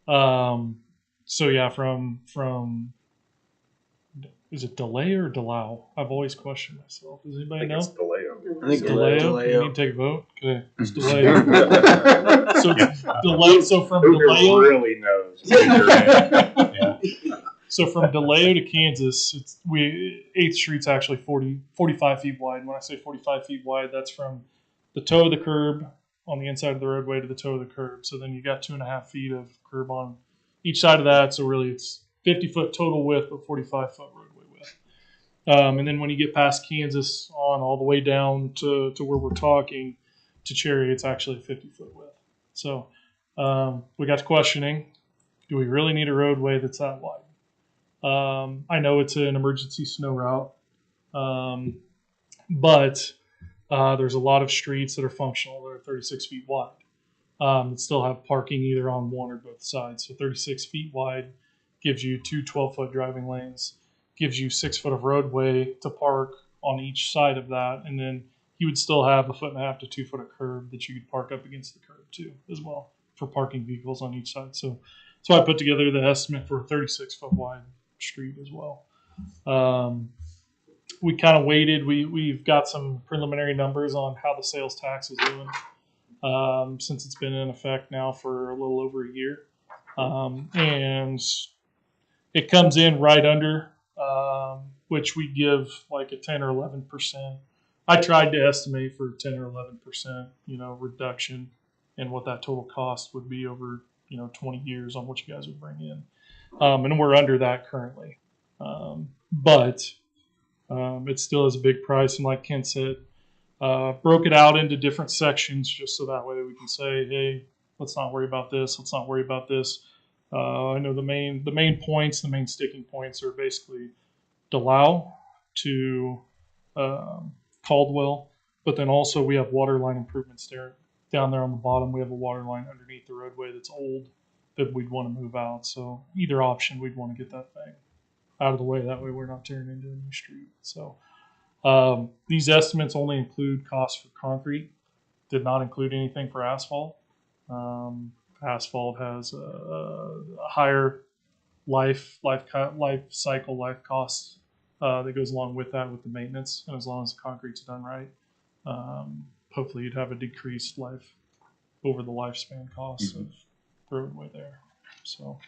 So yeah, from is it DeLay or Delisle? I've always questioned myself. Does anybody know? It's DeLeo. I think DeLeo. You need to take a vote. Okay, it's DeLeo. So DeLeo. So from Who DeLeo really knows? So from DeLeo to Kansas, 8th Street's actually 45 feet wide. When I say 45 feet wide, that's from the toe of the curb on the inside of the roadway to the toe of the curb. So then you got 2.5 feet of curb on each side of that. So really it's 50-foot total width, but 45-foot roadway width. And then when you get past Kansas on all the way down to where we're talking to Cherry, it's actually 50-foot width. So we got to questioning, do we really need a roadway that's that wide? I know it's an emergency snow route, but there's a lot of streets that are functional that are 36 feet wide that still have parking either on one or both sides. So 36 feet wide gives you two 12-foot driving lanes, gives you 6 foot of roadway to park on each side of that, and then you would still have 1.5 to 2 foot of curb that you could park up against the curb too, as well, for parking vehicles on each side. So I put together the estimate for a 36-foot wide street as well. We kind of waited. We've got some preliminary numbers on how the sales tax is doing since it's been in effect now for a little over a year, and it comes in right under, which we give like a 10 or 11%. I tried to estimate for 10 or 11%, reduction in what that total cost would be over 20 years on what you guys would bring in. And we're under that currently. But it still is a big price. And like Ken said, broke it out into different sections just so that way we can say, hey, let's not worry about this. Let's not worry about this. I know the main points, the main sticking points are basically Delisle to Caldwell. But then also we have water line improvements there down there on the bottom, we have a water line underneath the roadway that's old that we'd want to move out. So either option, we'd want to get that thing out of the way. That way we're not turning into a new street. So these estimates only include costs for concrete, did not include anything for asphalt. Asphalt has a higher life cycle, life costs that goes along with that with the maintenance. And as long as the concrete's done right, hopefully you'd have a decreased life over the lifespan costs of the roadway there. So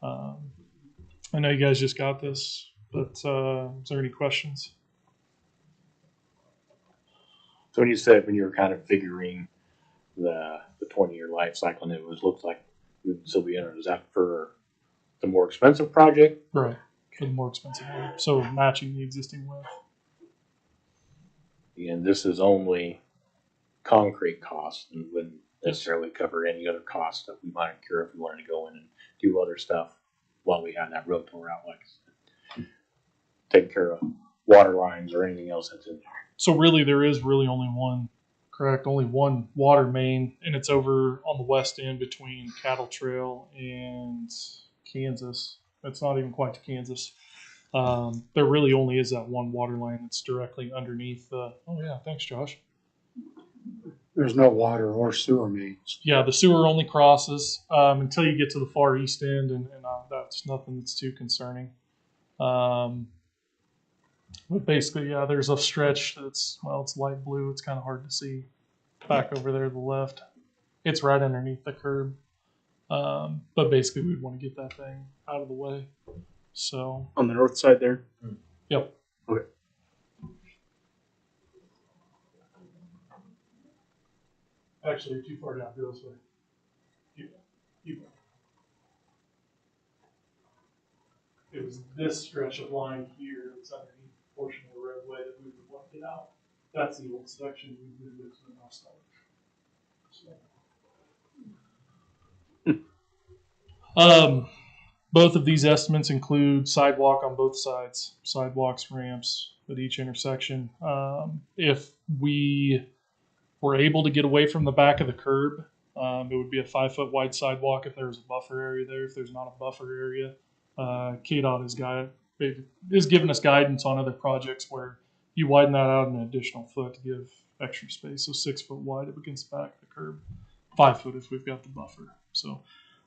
I know you guys just got this, but is there any questions? So when you said when you were kind of figuring the 20-year life cycle, and it looks like we would still be in it, is that for the more expensive project? Right, for the more expensive one. So matching the existing width. And this is only concrete costs and wouldn't necessarily cover any other costs that we might incur if we wanted to go in and do other stuff while we had that road tore out, like taking care of water lines or anything else that's in there. So really, there is really only one, correct? Only one water main, and it's over on the west end between Cattle Trail and Kansas. It's not even quite to Kansas. There really only is that one water line that's directly underneath the. Oh yeah, thanks, Josh. There's no water or sewer mains. Yeah, the sewer only crosses until you get to the far east end, and that's nothing that's too concerning. But basically, yeah, there's a stretch that's, well, it's light blue. It's kind of hard to see back over there to the left. It's right underneath the curb. But basically, we'd want to get that thing out of the way. So On the north side there? Yep. Okay. Actually, you're too far down. Go this way. Keep going. It was this stretch of line here that's underneath the portion of the roadway that we would want to get out. That's the old section we moved it to the north side. So. Both of these estimates include sidewalk on both sides, sidewalks, ramps at each intersection. If we were able to get away from the back of the curb, it would be a 5-foot wide sidewalk if there was a buffer area there. If there's not a buffer area, KDOT is giving us guidance on other projects where you widen that out an additional foot to give extra space. So 6 foot wide up against the back of the curb, 5 foot if we've got the buffer. So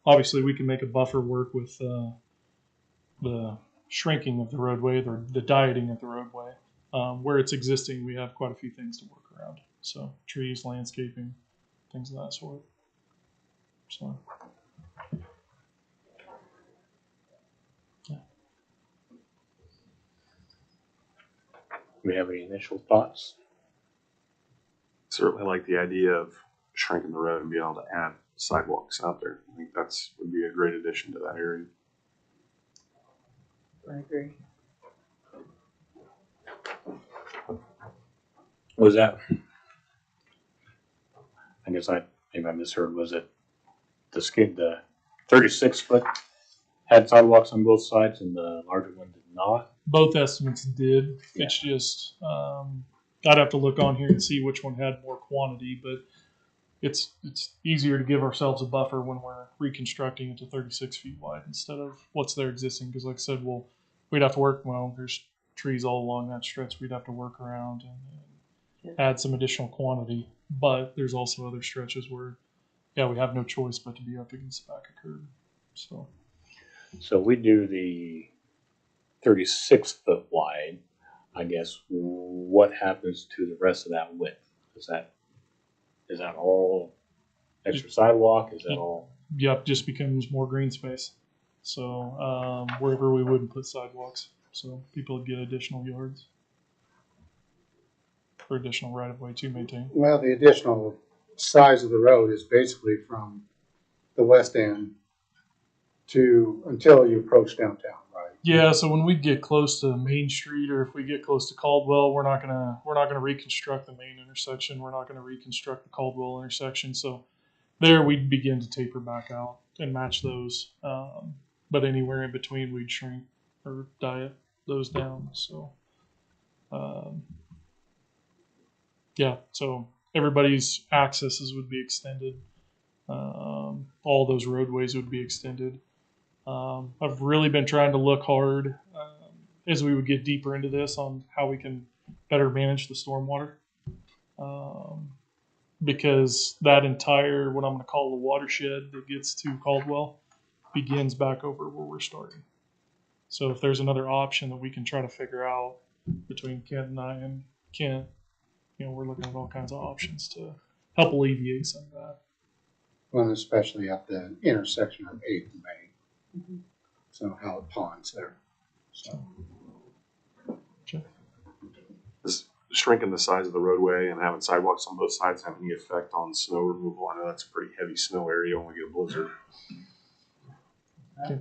obviously we can make a buffer work with the shrinking of the roadway, the dieting of the roadway. Where it's existing, we have quite a few things to work around. So trees, landscaping, things of that sort. So. Do we have any initial thoughts? Certainly like the idea of shrinking the road and being able to add sidewalks out there. I think that's would be a great addition to that area. I agree. Was that? I guess maybe I misheard. Was it the 36 foot had sidewalks on both sides and the larger one did not? Both estimates did. Yeah. It's just I'd have to look on here and see which one had more quantity, but it's easier to give ourselves a buffer when we're reconstructing it to 36 feet wide instead of what's there existing. Because like I said, we'd have to work. Well, there's trees all along that stretch. We'd have to work around and add some additional quantity. But there's also other stretches where, yeah, we have no choice but to be up against the back of curb. So we do the 36 foot wide. I guess what happens to the rest of that width? Is that all extra sidewalk? Is that all? Yep, just becomes more green space. So wherever we wouldn't put sidewalks, so people would get additional yards or additional right of way to maintain. Well, the additional size of the road is basically from the west end to until you approach downtown, right? Yeah. So when we get close to Main Street, or if we get close to Caldwell, we're not gonna reconstruct the main intersection. We're not gonna reconstruct the Caldwell intersection. So there we'd begin to taper back out and match those. But anywhere in between, we'd shrink or diet those down. So yeah. So everybody's accesses would be extended. All those roadways would be extended. I've really been trying to look hard as we would get deeper into this on how we can better manage the stormwater. Because that entire, what I'm going to call the watershed that gets to Caldwell, begins back over where we're starting. So if there's another option that we can try to figure out between Kent and I and Kent, we're looking at all kinds of options to help alleviate some of that. Well, especially at the intersection of 8th and Main. So how it ponds there. So. Does shrinking the size of the roadway and having sidewalks on both sides have any effect on snow removal? I know that's a pretty heavy snow area when we get a blizzard. Okay.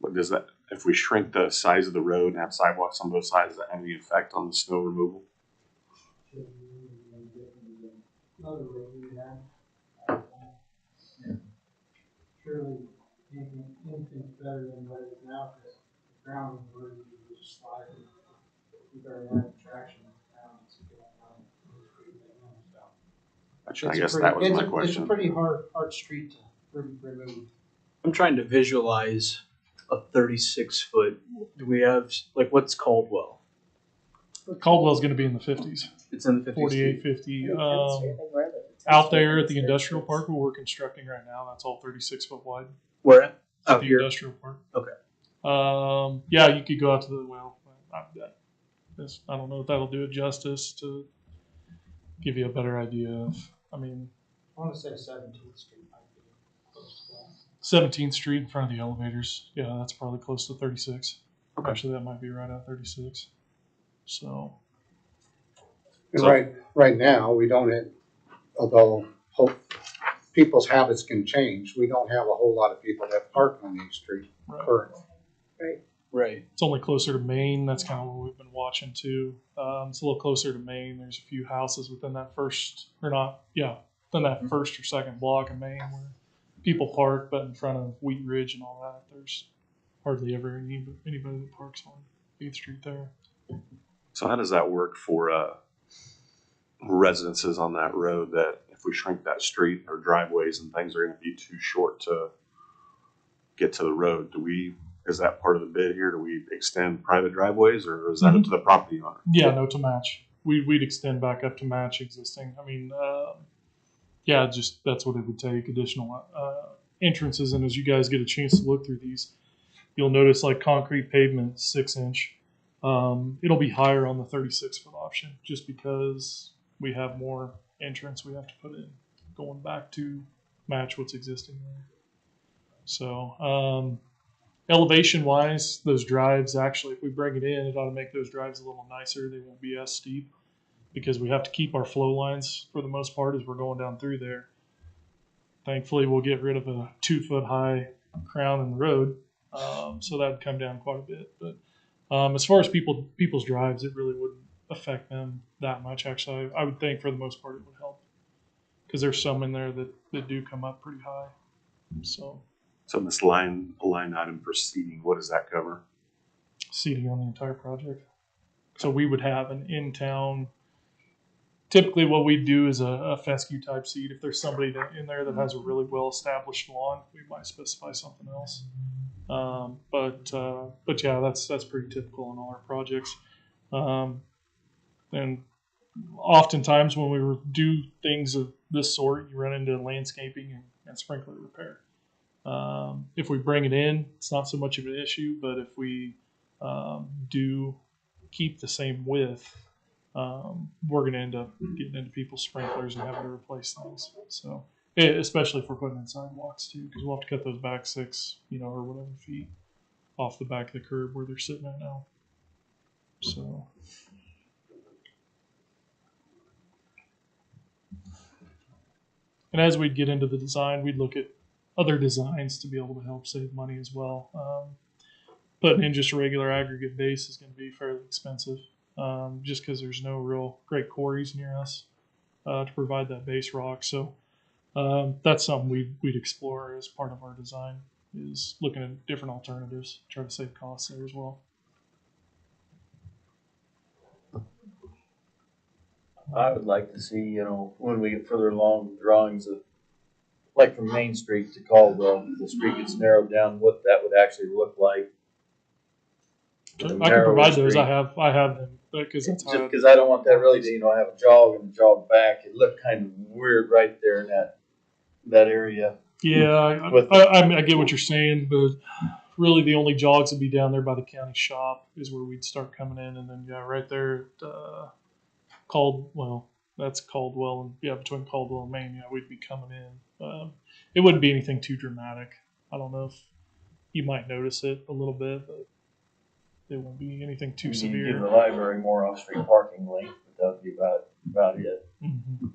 But does that, if we shrink the size of the road and have sidewalks on both sides, does that have any effect on the snow removal? Surely anything's better than what it is now, because the ground is where you just slide and you better have traction on the ground. I guess that was my question. It's a pretty hard street to remove. I'm trying to visualize a 36-foot. Do we have, like, what's Caldwell? Caldwell's going to be in the 50s. It's in the 50s. 48, 50. Out there at the industrial park where we're constructing right now, that's all 36-foot wide. Where at? At Out the here? industrial park. Okay. Yeah, you could go out to the well. I don't know if that'll do it justice to give you a better idea of. I want to say 17th Street might be close to that. 17th Street in front of the elevators. Yeah, that's probably close to 36. Okay. Actually, that might be right at 36. So. Right now, we don't have, although people's habits can change, we don't have a whole lot of people that park on East Street currently. Right. It's only closer to Maine. That's kind of what we've been watching too. It's a little closer to Maine. There's a few houses within that first or second block of Maine where people park, but in front of Wheat Ridge and all that, there's hardly ever anybody that parks on 8th Street there. So how does that work for residences on that road, that if we shrink that street, or driveways and things are going to be too short to get to the road? Is that part of the bid here? Do we extend private driveways, or is that up to the property owner? Yeah, no, to match. We'd extend back up to match existing. Just that's what it would take, additional entrances. And as you guys get a chance to look through these, you'll notice like concrete pavement, 6-inch. It'll be higher on the 36-foot option just because we have more entrance we have to put in going back to match what's existing there. So, elevation wise, those drives, actually, if we bring it in, it ought to make those drives a little nicer. They won't be as steep because we have to keep our flow lines for the most part as we're going down through there. Thankfully, we'll get rid of a 2-foot high crown in the road. So that'd come down quite a bit. But as far as people's drives, it really wouldn't affect them that much. Actually, I would think for the most part it would help because there's some in there that do come up pretty high. So this line item for seating, what does that cover? Seating on the entire project. So we would have an in-town. Typically, what we do is a fescue type seat. If there's somebody in there that has a really well-established lawn, we might specify something else. But yeah, that's pretty typical on all our projects. And oftentimes when we do things of this sort, you run into landscaping and sprinkler repair. If we bring it in, it's not so much of an issue, but if we do keep the same width, we're going to end up getting into people's sprinklers and having to replace things. So, especially if we're putting in sidewalks too, because we'll have to cut those back 6, or whatever feet off the back of the curb where they're sitting at now. So. And as we'd get into the design, we'd look at other designs to be able to help save money as well. Putting in just a regular aggregate base is going to be fairly expensive, just because there's no real great quarries near us to provide that base rock. So that's something we'd explore as part of our design, is looking at different alternatives, try to save costs there as well. I would like to see, when we get further along, drawings of, like from Main Street to Caldwell, the street gets narrowed down, what that would actually look like. I can provide those. I have them because that's Just how. because I don't want that really to, have a jog and a jog back. It looked kind of weird right there in that area. Yeah, I get what you're saying, but really the only jogs would be down there by the county shop is where we'd start coming in, and then right there at that's Caldwell, and between Caldwell and Maine, we'd be coming in. It wouldn't be anything too dramatic. I don't know if you might notice it a little bit, but it won't be anything too severe. Give the library more off-street parking length, but that would be about it. Mm-hmm.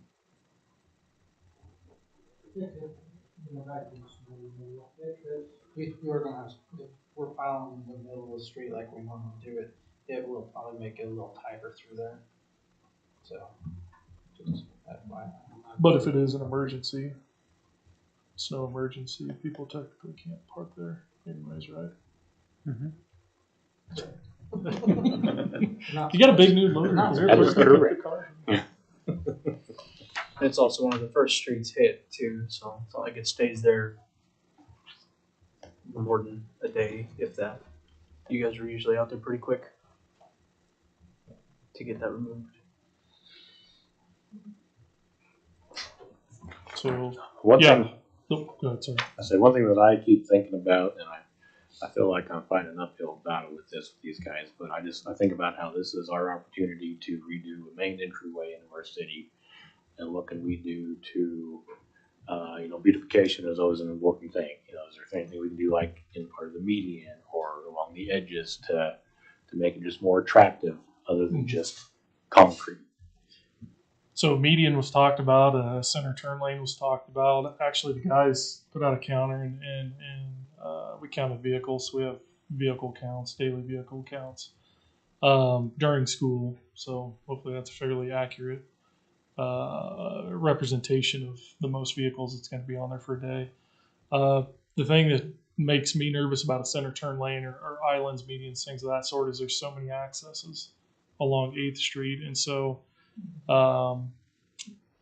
If we're gonna have, if we're filing in the middle of the street like we normally do it, it will probably make it a little tighter through there. So, just FYI. But if it is an emergency, it's no emergency. People technically can't park there anyways, right? You got a big new loader. That's correct. It's also one of the first streets hit too, so it's not like it stays there more than a day, if that. You guys are usually out there pretty quick to get that removed. So One yeah. thing, Go ahead, sorry. I say one thing that I keep thinking about, and I feel like I'm fighting an uphill battle with these guys, but I think about how this is our opportunity to redo a main entryway into our city, and what can we do to, beautification is always an important thing. Is there anything we can do like in part of the median or along the edges to make it just more attractive other than just concrete? So median was talked about, center turn lane was talked about. Actually, the guys put out a counter and we counted vehicles. We have vehicle counts, daily vehicle counts during school. So hopefully that's a fairly accurate representation of the most vehicles that's going to be on there for a day. The thing that makes me nervous about a center turn lane or islands, medians, things of that sort is there's so many accesses along 8th Street. And so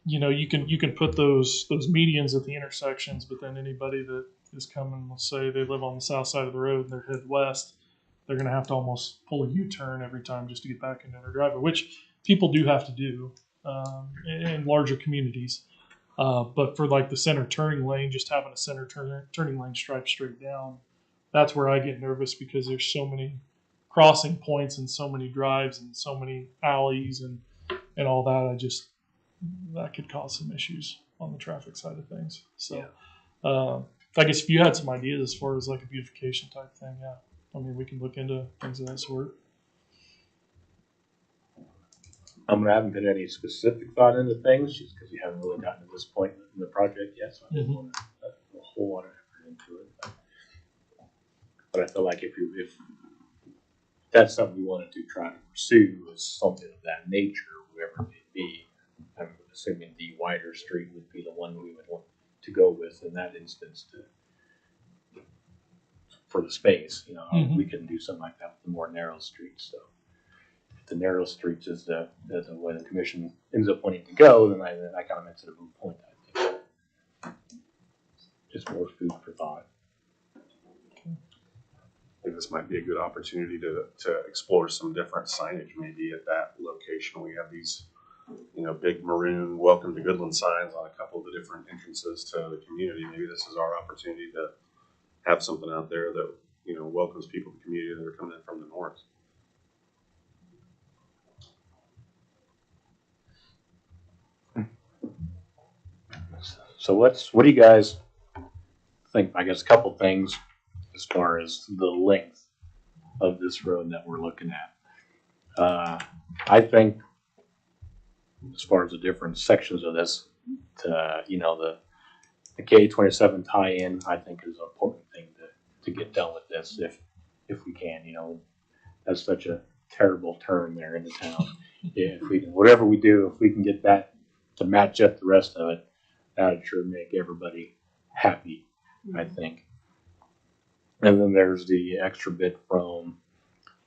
you can put those medians at the intersections, but then anybody that is coming, let's say they live on the south side of the road and they're headed west, they're going to have to almost pull a U-turn every time just to get back into their driveway, which people do have to do in larger communities. But for like the center turning lane, just having a center turning lane striped straight down, that's where I get nervous because there's so many crossing points and so many drives and so many alleys and all that. That could cause some issues on the traffic side of things. So I guess if you had some ideas as far as like a beautification type thing, we can look into things of that sort. I haven't put any specific thought into things just because we haven't really gotten to this point in the project yet, so I didn't want to put a whole lot of effort into it. But I feel like if that's something we wanted to try to pursue, is something of that nature, whatever it may be, I'm assuming the wider street would be the one we would want to go with in that instance for the space. We can do something like that with the more narrow streets. So if the narrow streets is the way the commission ends up wanting to go, then I kind of makes it a moot point, I think. Just more food for thought. I think this might be a good opportunity to explore some different signage maybe at that location. We have these, big maroon welcome to Goodland signs on a couple of the different entrances to the community. Maybe this is our opportunity to have something out there that, welcomes people to the community that are coming in from the north. So what do you guys think? I guess a couple things as far as the length of this road that we're looking at. I think as far as the different sections of this, the K-27 tie-in, I think is an important thing to get done with this if we can. That's such a terrible turn there into town. If we can, whatever we do, if we can get that to match up the rest of it, that would sure make everybody happy, I think. And then there's the extra bit from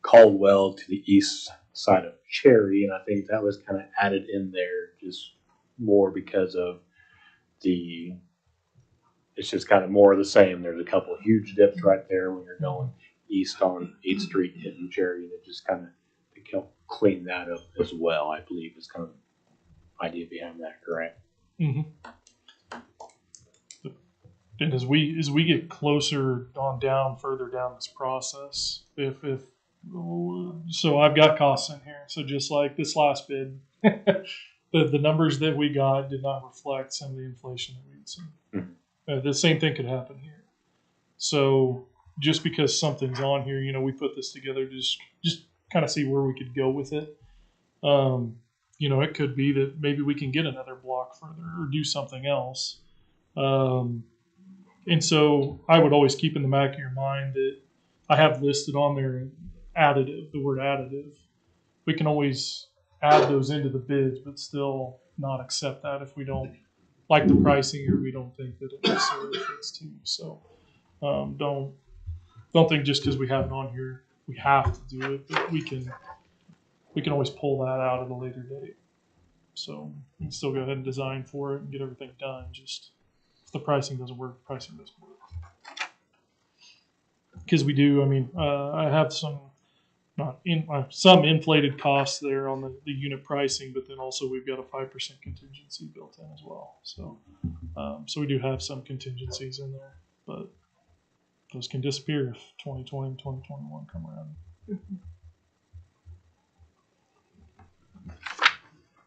Caldwell to the east side of Cherry, and I think that was kind of added in there just more because of the. It's just kind of more of the same. There's a couple of huge dips right there when you're going east on 8th Street hitting Cherry, and it just kind of help clean that up as well. I believe is kind of the idea behind that, correct? Mm-hmm. And as we get closer on down, further down this process, if so, I've got costs in here. So just like this last bid, the numbers that we got did not reflect some of the inflation that we'd seen. Mm-hmm. The same thing could happen here. So just because something's on here, we put this together to just kind of see where we could go with it. It could be that maybe we can get another block further or do something else. And so I would always keep in the back of your mind that I have listed on there additive, the word additive. We can always add those into the bids, but still not accept that if we don't like the pricing or we don't think that it necessarily fits too. So don't think just because we have it on here we have to do it, but we can always pull that out at a later date. So we can still go ahead and design for it and get everything done. Just if the pricing doesn't work, the pricing doesn't work. Because we do, I have some some inflated costs there on the unit pricing, but then also we've got a 5% contingency built in as well. So we do have some contingencies in there, but those can disappear if 2020 and 2021 come around.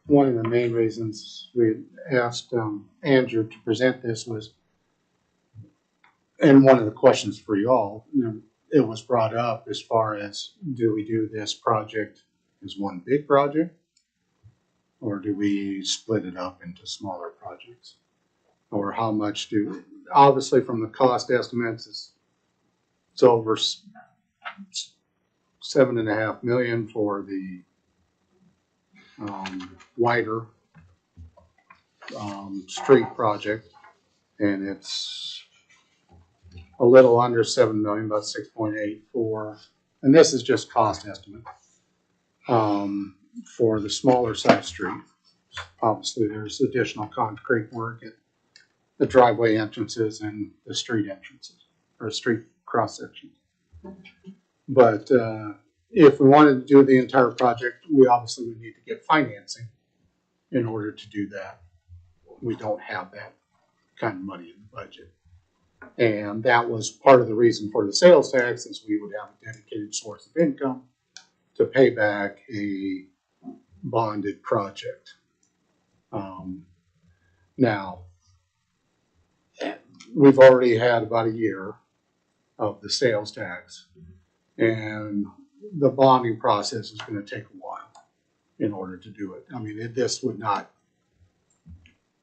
One of the main reasons we asked Andrew to present this was, and one of the questions for y'all, it was brought up as far as, do we do this project as one big project, or do we split it up into smaller projects, or how much obviously from the cost estimates, it's over $7.5 million for the wider street project, and it's a little under $7 million, about 6.8 for, and this is just cost estimate for the smaller side street. Obviously, there's additional concrete work at the driveway entrances and the street entrances or street cross sections. But if we wanted to do the entire project, we obviously would need to get financing in order to do that. We don't have that kind of money in the budget. And that was part of the reason for the sales tax, is we would have a dedicated source of income to pay back a bonded project. Now, we've already had about a year of the sales tax, and the bonding process is going to take a while in order to do it. This would not,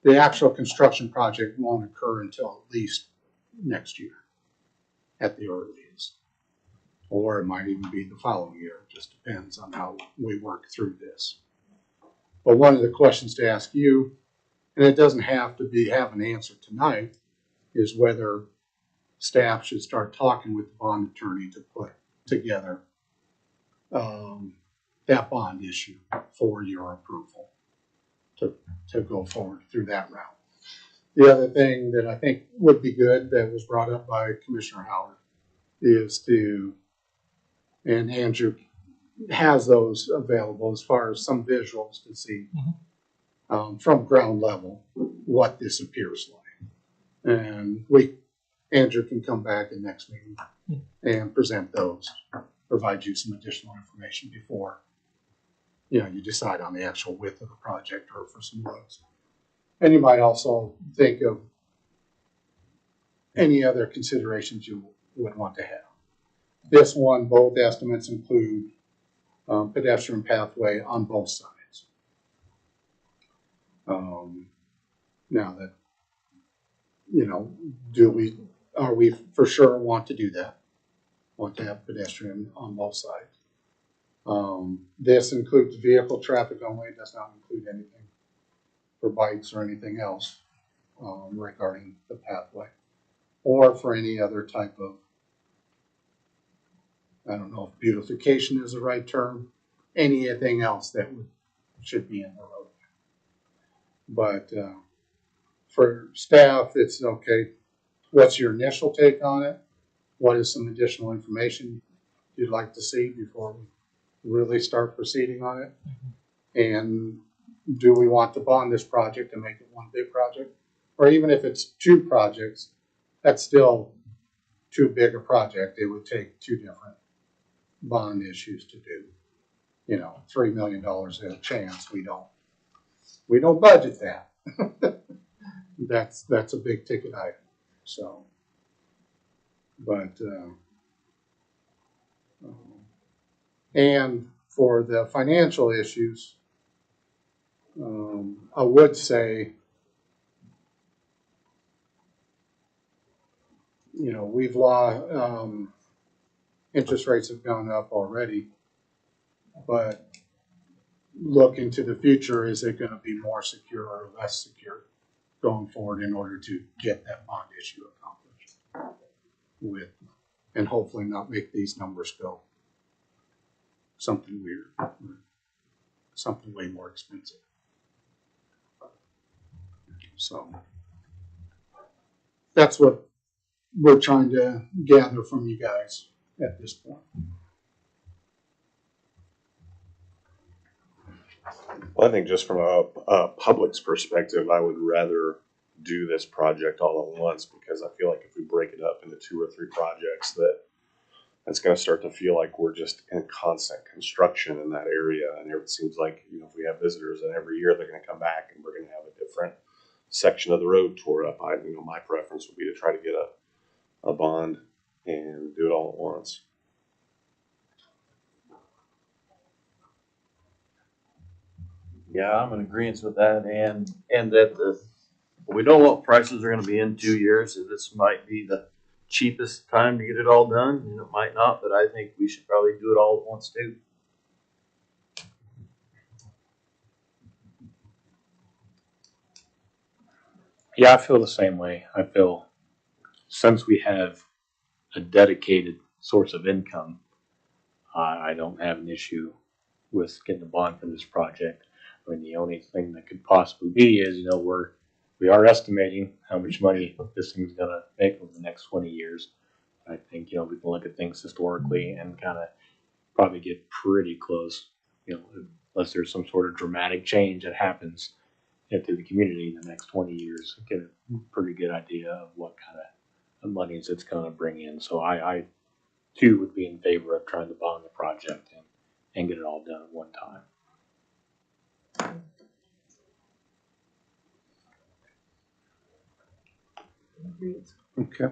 the actual construction project won't occur until at least next year at the earliest, or it might even be the following year. It just depends on how we work through this. But one of the questions to ask you, and it doesn't have to have an answer tonight, is whether staff should start talking with the bond attorney to put together that bond issue for your approval to go forward through that route. The other thing that I think would be good that was brought up by Commissioner Howard is and Andrew has those available as far as some visuals to see from ground level what this appears like. And Andrew can come back in next meeting and present those, provide you some additional information before you decide on the actual width of the project or for some roads. And you might also think of any other considerations you would want to have. This one, both estimates include pedestrian pathway on both sides. Now that, are we for sure want to do that? Want to have pedestrian on both sides? This includes vehicle traffic only. It does not include anything for bikes or anything else regarding the pathway, or for any other type of, I don't know if beautification is the right term, anything else that should be in the road. But for staff, it's okay. What's your initial take on it? What is some additional information you'd like to see before we really start proceeding on it? And do we want to bond this project and make it one big project? Or even if it's two projects, that's still too big a project. It would take two different bond issues to do. You know, $3 million at a chance. We don't budget that. That's a big ticket item. So, but and for the financial issues, I would say, you know, we've interest rates have gone up already, but look into the future, is it going to be more secure or less secure going forward in order to get that bond issue accomplished with, and hopefully not make these numbers go something weird, something way more expensive. So that's what we're trying to gather from you guys at this point. Well, I think just from a public's perspective, I would rather do this project all at once, because I feel like if we break it up into 2 or 3 projects, that's going to start to feel like we're just in constant construction in that area. And it seems like, you know, if we have visitors, and every year they're going to come back and we're going to have a different section of the road tore up. My preference would be to try to get a bond and do it all at once. Yeah, I'm in agreement with that, and that we know what prices are going to be in 2 years. So this might be the cheapest time to get it all done, and it might not. But I think we should probably do it all at once too. Yeah, I feel the same way. I feel since we have a dedicated source of income, I don't have an issue with getting a bond for this project. I mean, the only thing that could possibly be is, you know, we are estimating how much money this thing's gonna make over the next 20 years. I think, you know, we can look at things historically and kind of probably get pretty close, you know, unless there's some sort of dramatic change that happens into the community in the next 20 years, get a pretty good idea of what kind of monies it's going to bring in. So I too would be in favor of trying to bond the project and get it all done at one time. Okay.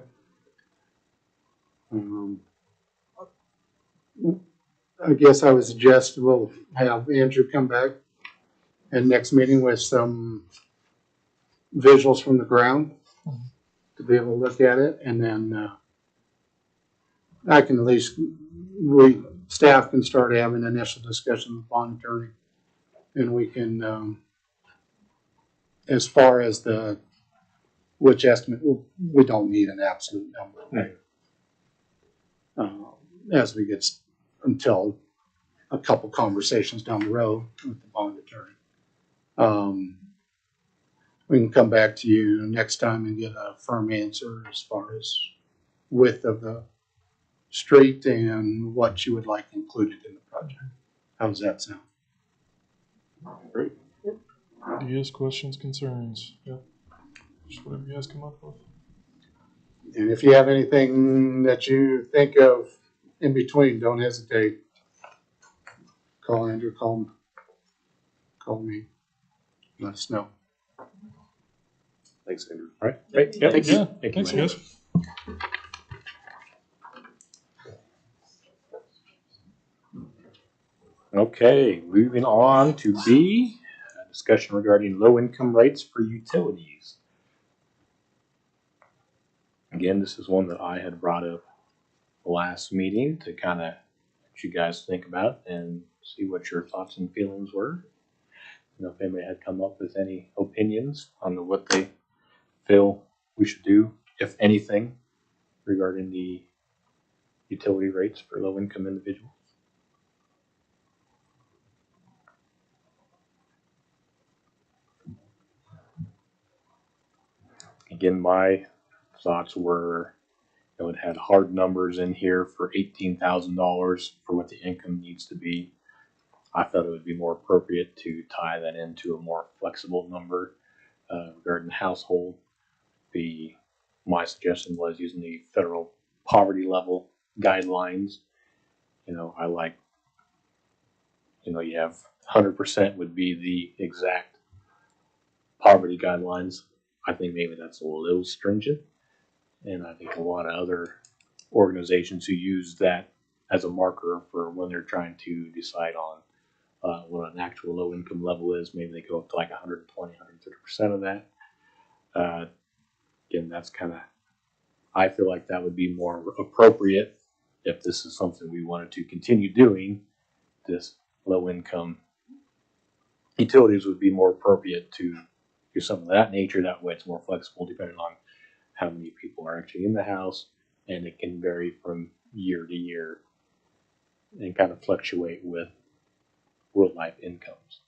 I guess I would suggest we'll have Andrew come back and next meeting with some visuals from the ground to be able to look at it, and then I can at least staff can start having an initial discussion with bond attorney, and we can as far as which estimate, we don't need an absolute number. As we get until a couple conversations down the road with the bond attorney. We can come back to you next time and get a firm answer as far as width of the street and what you would like included in the project. How does that sound? Great. Ideas, questions, concerns? Yep. Just whatever you guys come up with. And if you have anything that you think of in between, don't hesitate. Call Andrew, call me. Let us know. Thanks, Andrew. All right. Great. Yep. Thank you. Yeah. Thank you, Thanks, man. guys. Okay, moving on to B, a discussion regarding low income rates for utilities. Again, this is one that I had brought up last meeting to kind of let you guys think about and see what your thoughts and feelings were. You know, if anybody had come up with any opinions on what they feel we should do, if anything, regarding the utility rates for low income individuals. again, my thoughts were, it had hard numbers in here for $18,000 for what the income needs to be. I thought it would be more appropriate to tie that into a more flexible number regarding the household. My suggestion was using the federal poverty level guidelines. I like, you have 100% would be the exact poverty guidelines. I think maybe that's a little stringent. And I think a lot of other organizations who use that as a marker for when they're trying to decide on what an actual low income level is, maybe they go up to like 120, 130% of that. Again, that's kind of, I feel like that would be more appropriate if this is something we wanted to continue doing. This low income utilities would be more appropriate to do something of that nature. That way it's more flexible depending on how many people are actually in the house, and it can vary from year to year and kind of fluctuate with real life incomes.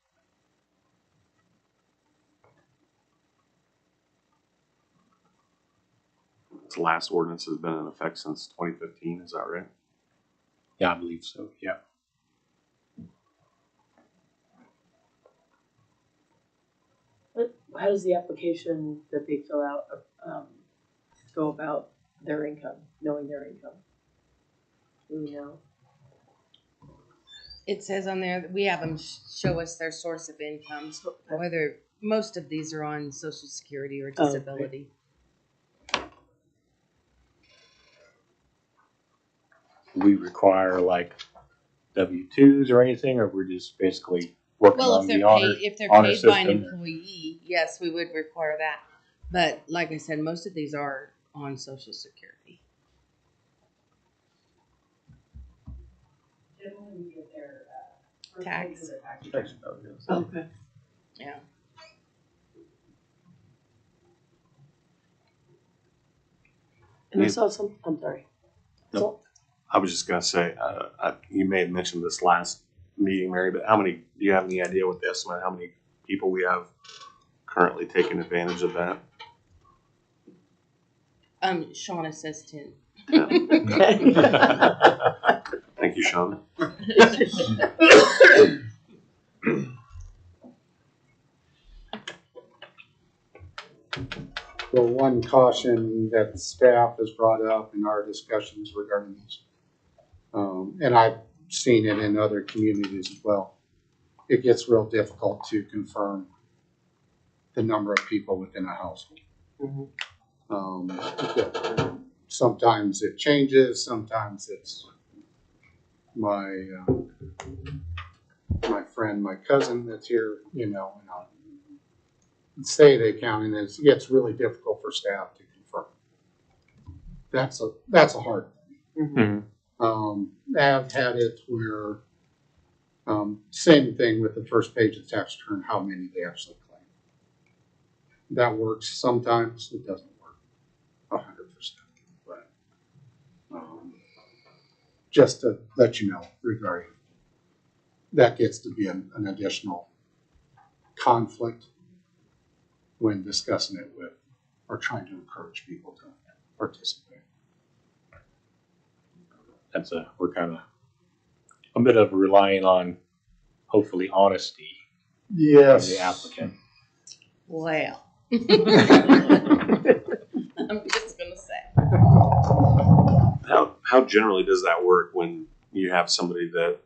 The last ordinance has been in effect since 2015, is that right? Yeah, I believe so, yeah. How does the application that they fill out go about their income, knowing their income? Do we know? It says on there that we have them show us their source of income, whether most of these are on Social Security or disability. We require like W-2s or anything, or we're just basically working on the honor system? If they're paid by an employee, yes, we would require that. But like I said, most of these are on Social Security. Generally, we get their Tax. Okay. Yeah. And I saw some, I'm sorry. No. I was just going to say, you may have mentioned this last meeting, Mary, but do you have any idea what the estimate, how many people we have currently taking advantage of that? Shauna says 10. Thank you, Shauna. The one caution that staff has brought up in our discussions regarding this, and I've seen it in other communities as well, it gets real difficult to confirm the number of people within a household. Sometimes it changes, sometimes it's my friend, my cousin that's here, and say they count, and it gets really difficult for staff to confirm. That's a hard thing. I've had it where same thing with the first page of the tax return, how many they actually claim. That works sometimes, it doesn't work 100%. But just to let you know regarding that gets to be an additional conflict when discussing it with or trying to encourage people to participate. We're kind of a bit of relying on hopefully honesty yes. from the applicant. Well, I'm just gonna say. How generally does that work when you have somebody that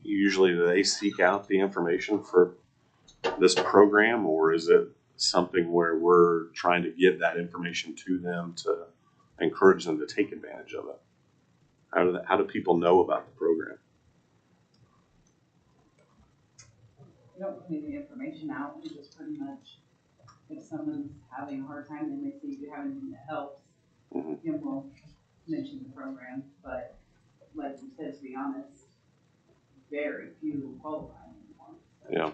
usually they seek out the information for this program, or is it something where we're trying to give that information to them to encourage them to take advantage of it? How do people know about the program? We don't put any information out. We just pretty much, if someone's having a hard time, they may see if you have anything that helps. And we'll mention the program. But like you said, to be honest, very few qualify anymore. So. Yeah.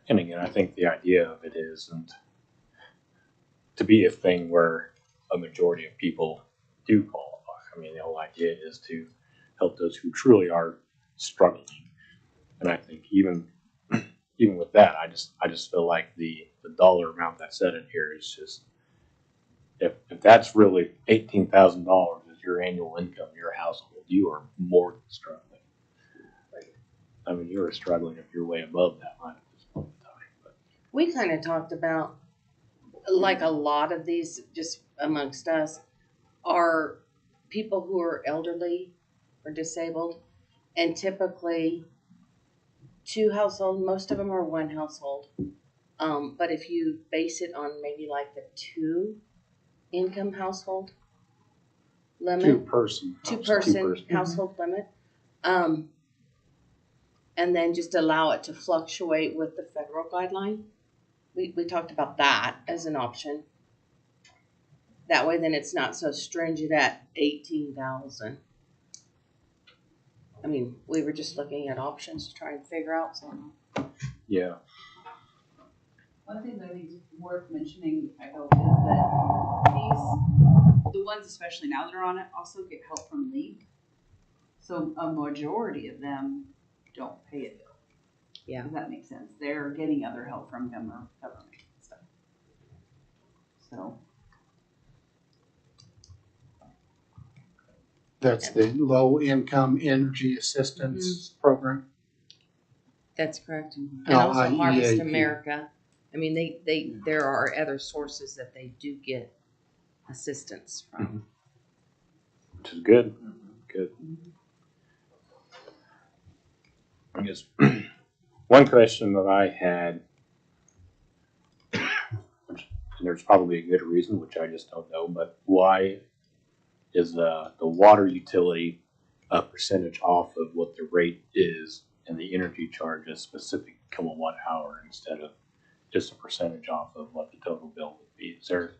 And again, I think the idea of it isn't to be a thing where a majority of people do qualify. I mean, the whole idea is to help those who truly are struggling. And I think even with that, I just feel like the dollar amount that's set in here is just, if that's really $18,000 is your annual income in your household, you are more than struggling. I mean, you are struggling if you're way above that line at this point in time. But We kind of talked about, like a lot of these, just amongst us, are people who are elderly or disabled, and typically two household, most of them are one household. But if you base it on maybe like the 2 income household limit, two person household limit, and then just allow it to fluctuate with the federal guideline. We talked about that as an option. That way, then it's not so stringent at 18,000. I mean, we were just looking at options to try and figure out something. Yeah. One thing that I think is worth mentioning, I hope, is that the ones especially now that are on it, also get help from League. So a majority of them don't pay a bill. Yeah. Does that make sense? They're getting other help from government and stuff. So. That's the low income energy assistance program. That's correct. And also Harvest LIEAP. America. I mean, there are other sources that they do get assistance from. Which is good. Good. I guess one question that I had, which, and there's probably a good reason, which I just don't know, but why is the water utility a percentage off of what the rate is and the energy charge is specific kilowatt hour instead of just a percentage off of what the total bill would be? Is there,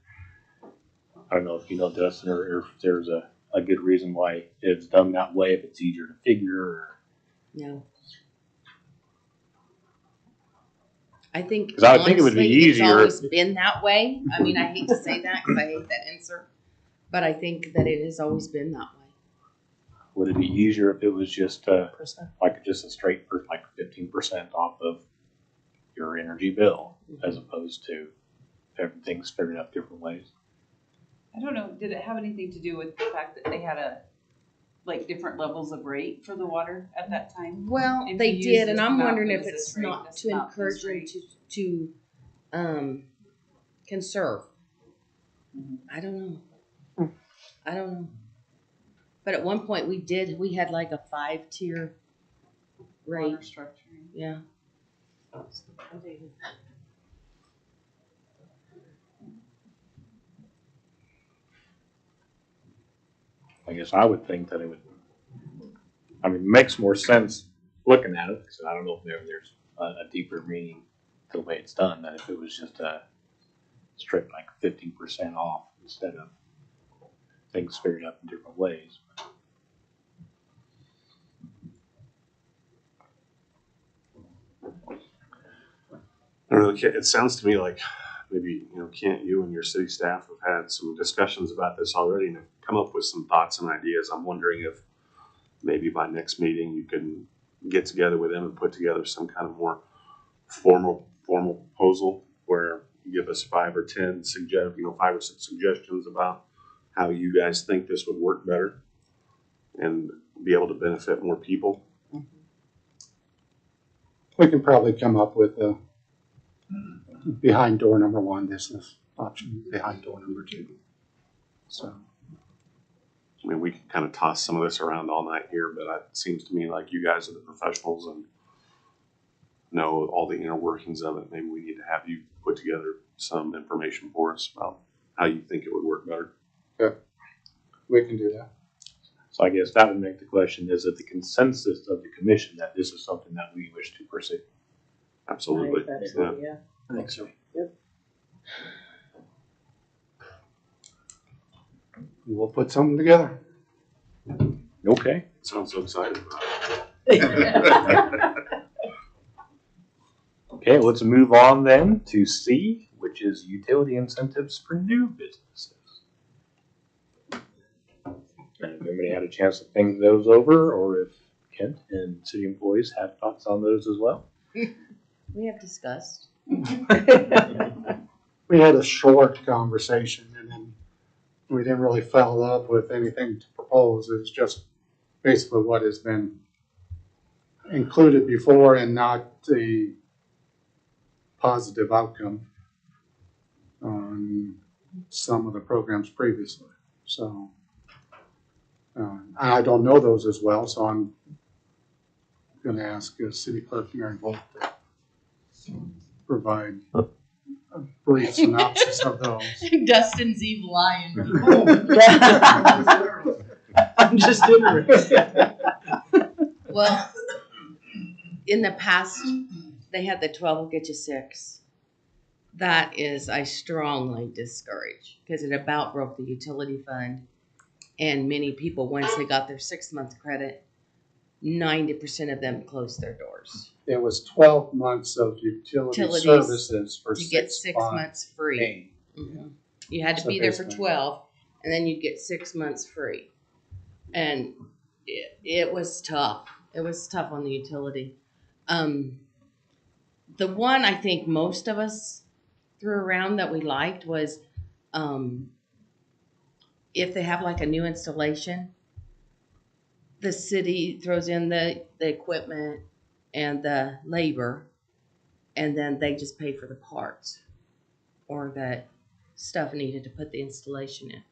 I don't know if you know, Dustin, or if there's a good reason why it's done that way, if it's easier to figure or. No. I think, because I would think it would be honestly, easier. It's always been that way. I mean, I hate to say that because I hate that answer, but I think that it has always been that way. Would it be easier if it was just like just a straight like 15% off of your energy bill, as opposed to everything's figured out different ways? I don't know. Did it have anything to do with the fact that they had different levels of rate for the water at that time? Well, If they you use did, and this I'm amount, wondering if use this it's rate, not this to amount, encourage this them rate. to conserve. I don't know. I don't know. But at one point we had like a 5-tier rate. Water structure. Yeah. I guess I would think that it would. I mean, it makes more sense looking at it, because I don't know if there's a deeper meaning to the way it's done than if it was just a straight like 15% off instead of things figured out in different ways. I don't know, it sounds to me like maybe, Kent, you and your city staff have had some discussions about this already and have come up with some thoughts and ideas. I'm wondering if maybe by next meeting you can get together with them and put together some kind of more formal proposal where you give us 5 or 6 suggestions about how you guys think this would work better and be able to benefit more people. We can probably come up with a behind door number 1, this is option behind door number 2. So. I mean, we can kind of toss some of this around all night here, but it seems to me like you guys are the professionals and know all the inner workings of it. Maybe we need to have you put together some information for us about how you think it would work better. Okay. We can do that. So I guess that would make the question, is it the consensus of the commission that this is something that we wish to pursue? Absolutely. Yeah. I think so. Yep. We'll put something together. Okay. Sounds so excited. Okay, let's move on then to C, which is utility incentives for new businesses. And if anybody had a chance to think those over, or if applicant and city employees have thoughts on those as well? We have discussed. We had a short conversation and then we didn't really follow up with anything to propose. It's just basically what has been included before and not the positive outcome on some of the programs previously. So I don't know those as well, so I'm going to ask City Clerk Mary Volt to provide a brief synopsis of those. Dustin's evil lying. I'm just interested. Well, in the past, they had the 12 will get you 6. That is, I strongly discourage because it about broke the utility fund. And many people, once they got their 6-month credit, 90% of them closed their doors. It was 12 months of Utilities, services for you get 6 months free. Mm-hmm. You had to So be there for basically- 12, and then you'd get 6 months free. And it was tough. It was tough on the utility. The one I think most of us threw around that we liked was if they have like a new installation, the city throws in the equipment and the labor, and then they just pay for the parts or that stuff needed to put the installation in.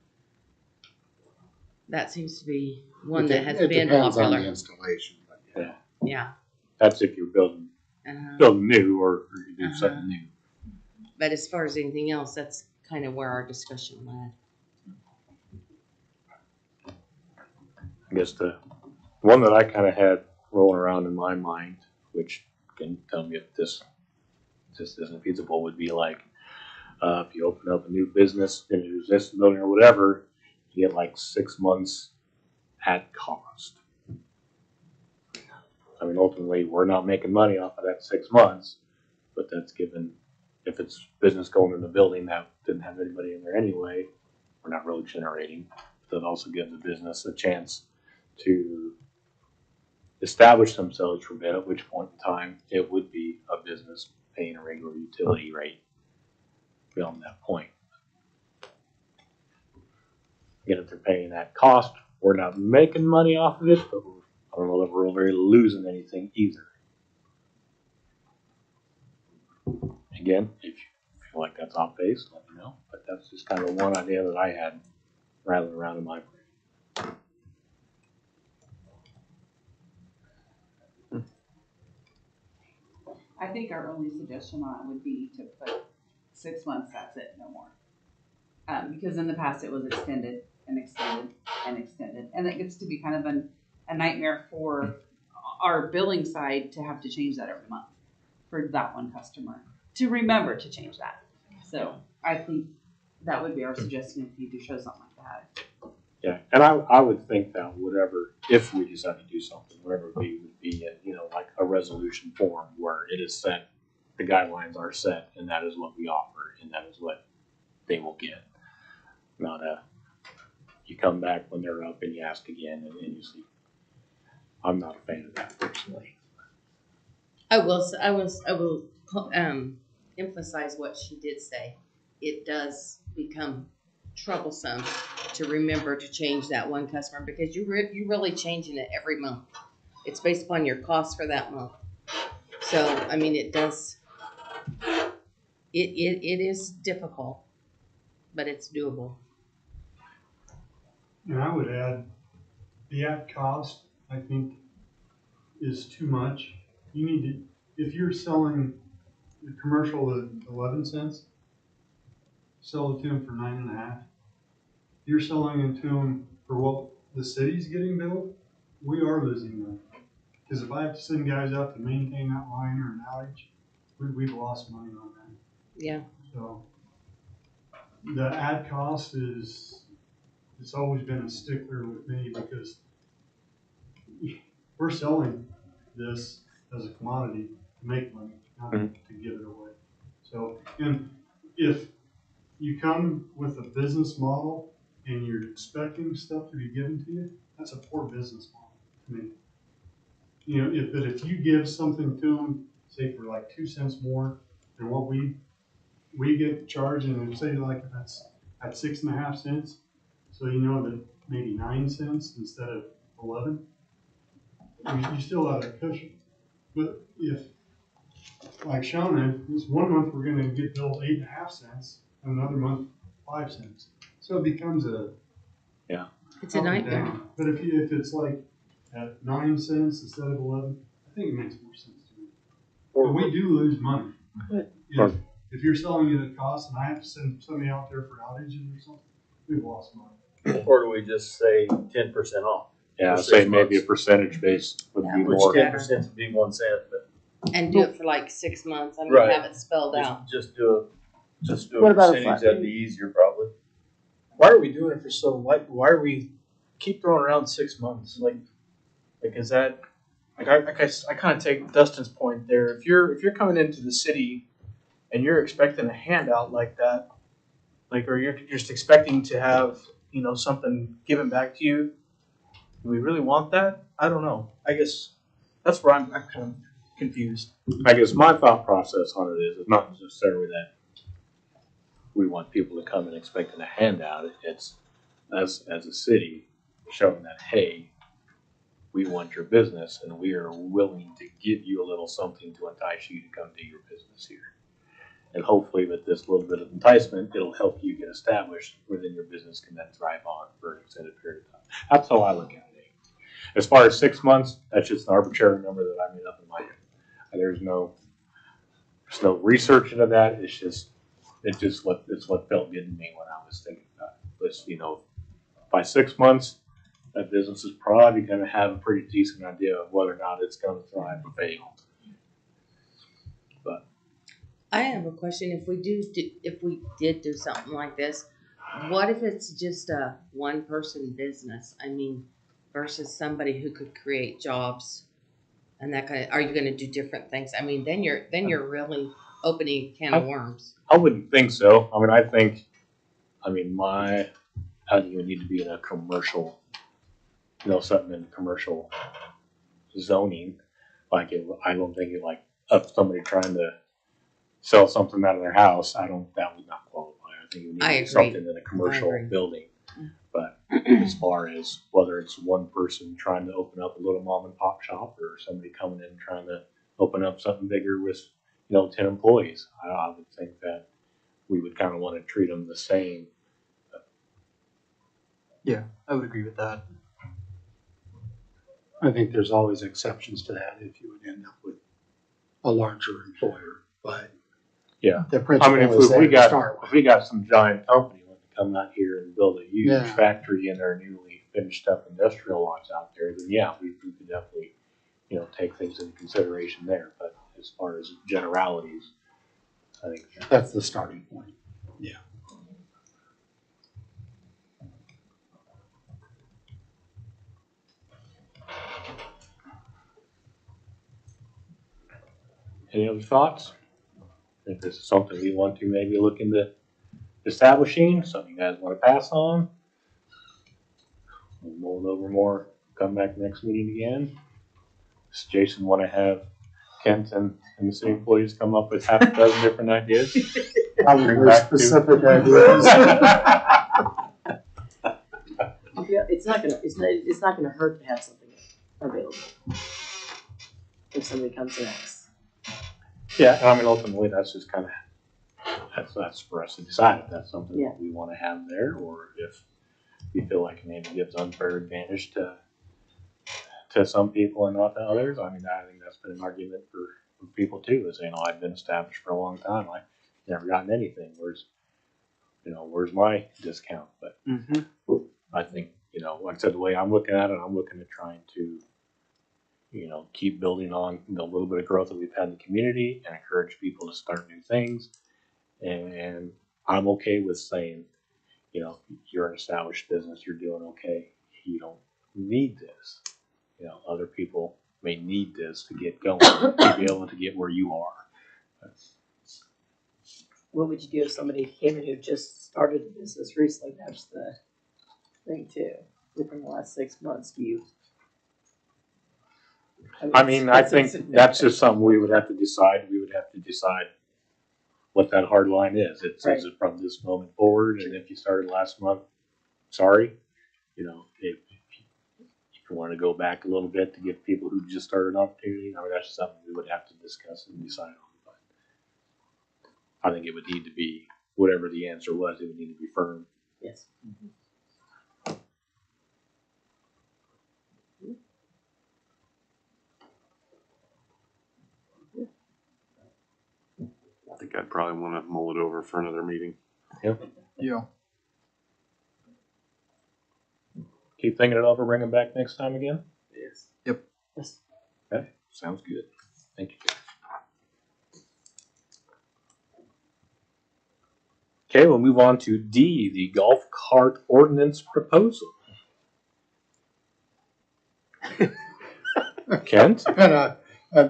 That seems to be one that has been depends popular. on the installation. But Yeah. Yeah. That's if you're building new or you do something new. But as far as anything else, that's kind of where our discussion led. I guess the one that I kind of had rolling around in my mind, which can tell me if this isn't feasible, would be like if you open up a new business in an existing building or whatever, you get like 6 months at cost. I mean, ultimately, we're not making money off of that 6 months, but that's given, if it's business going in the building that didn't have anybody in there anyway, we're not really generating. That also gives the business a chance to establish themselves for a bit, at which point in time it would be a business paying a regular utility rate beyond that point. Again, if they're paying that cost, we're not making money off of it, but I don't know that we're really losing anything either. Again, if you feel like that's off base, let me know. But that's just kind of one idea that I had rattling around in my brain. I think our only suggestion on it would be to put 6 months, that's it, no more. Because in the past it was extended and extended and extended. And it gets to be kind of a nightmare for our billing side to have to change that every month for that one customer. To remember to change that. So I think that would be our suggestion if you do show something like that. Yeah, and I would think that whatever, if we decide to do something, whatever it would be, like a resolution form where it is set, the guidelines are set, and that is what we offer, and that is what they will get. Not you come back when they're up and you ask again, and you see. I'm not a fan of that personally. I will emphasize what she did say. It does become troublesome to remember to change that one customer because you're really changing it every month. It's based upon your cost for that month. So I mean, it does. It is difficult, but it's doable. And I would add, the at cost, I think, is too much. You need to, if you're selling the commercial at 11 cents, sell it to them for 9.5. If you're selling it to them for what the city's getting billed, we are losing money. Because if I have to send guys out to maintain that line or an outage, we've lost money on that. Yeah. So the ad cost it's always been a stickler with me because we're selling this as a commodity to make money, not to give it away. So, and if you come with a business model and you're expecting stuff to be given to you, that's a poor business model to me. You know, if you give something to them, say for like 2 cents more than what we get charged, and say like if that's at 6.5 cents, so you know that maybe 9 cents instead of 11, you still have a cushion. But if, like Shona, this one month we're gonna get billed 8.5 cents, and another month 5 cents. So it becomes a It's a up and nightmare. down. But if it's like at 9 cents instead of 11, I think it makes more sense to me. But we do lose money. But- If you're selling it at cost and I have to send somebody out there for outages or something, we've lost money. Or do we just say 10% off? Yeah, For say 6 maybe a months. percentage base would be Which more. 10% would be 1 cent, but And do it for like 6 months. I mean, Right. have it spelled out. just do a What about a percentage. flat That'd rate? be easier probably. Why are we doing it for so, like, why are we keep throwing around 6 months? Like is that, like, I kind of take Dustin's point there. If you're coming into the city and you're expecting a handout like that, like, or you're just expecting to have, you know, something given back to you, do we really want that? I don't know. I guess that's where I'm kind of confused. I guess my thought process on it is not necessarily that we want people to come in expecting a handout. It's us as a city showing that, hey, we want your business and we are willing to give you a little something to entice you to come do your business here. And hopefully with this little bit of enticement, it'll help you get established within your business can then thrive on for an extended period of time. That's how I look at it. As far as 6 months, that's just an arbitrary number that I made up in my head. There's no research into that. It's what felt good to me when I was thinking about it. Was, you know, by 6 months, that business is probably going to have a pretty decent idea of whether or not it's going to thrive or fail. But I have a question. If we did do something like this, what if it's just a one person business? I mean, versus somebody who could create jobs and that kind of. Are you going to do different things? I mean, then you're really opening a can of worms. I wouldn't think so. I mean, I think I don't even need to be in a commercial, you know, something in commercial zoning. I don't think it like up somebody trying to sell something out of their house. That would not qualify. I think it would need to be something in a commercial building. But as far as whether it's one person trying to open up a little mom and pop shop or somebody coming in trying to open up something bigger with, you know, 10 employees, I would think that we would kind of want to treat them the same. Yeah, I would agree with that. I think there's always exceptions to that if you would end up with a larger employer, but Yeah. the I principle mean, is if there we to got start with. some giant company wanting to come out here and build a huge Yeah. factory in their newly finished up industrial lots out there, then yeah, we could definitely, you know, take things into consideration there. But as far as generalities, I think That's the starting point. Yeah. Any other thoughts? If this is something we want to maybe look into establishing, something you guys want to pass on, we'll mull it over more, come back next meeting again. Does Jason want to have Kent and the city employees come up with half a dozen different ideas? Probably Bring very back to- specific ideas. Yeah, it's not gonna hurt to have something available if somebody comes to us. Yeah, and I mean, ultimately, that's just kind of, that's for us to decide if that's something Yeah. that we want to have there, or if we feel like it maybe gives unfair advantage to some people and not to others. I mean, I think that's been an argument for people too, is, you know, I've been established for a long time. I've never gotten anything. Where's my discount? But I think, you know, like I said, the way I'm looking at it, I'm looking at trying to, you know, keep building on the little bit of growth that we've had in the community and encourage people to start new things. And I'm okay with saying, you know, you're an established business, you're doing okay. You don't need this. You know, other people may need this to get going, to be able to get where you are. What would you do if somebody came in who just started a business recently? That's the thing too. Within the last 6 months, do you I mean, I think that's just something we would have to decide. We would have to decide what that hard line is. It's is it from this moment forward, and if you started last month, sorry, you know, if you want to go back a little bit to give people who just started an opportunity, I mean, that's something we would have to discuss and decide on. But I think it would need to be whatever the answer was. It would need to be firm. Yes. I think I'd probably want to mull it over for another meeting. Yep. Yeah. Keep thinking it over. Bring them back next time again. Yes. Yep. Yes. Okay. Sounds good. Thank you. Okay, we'll move on to D, the golf cart ordinance proposal. Kent? And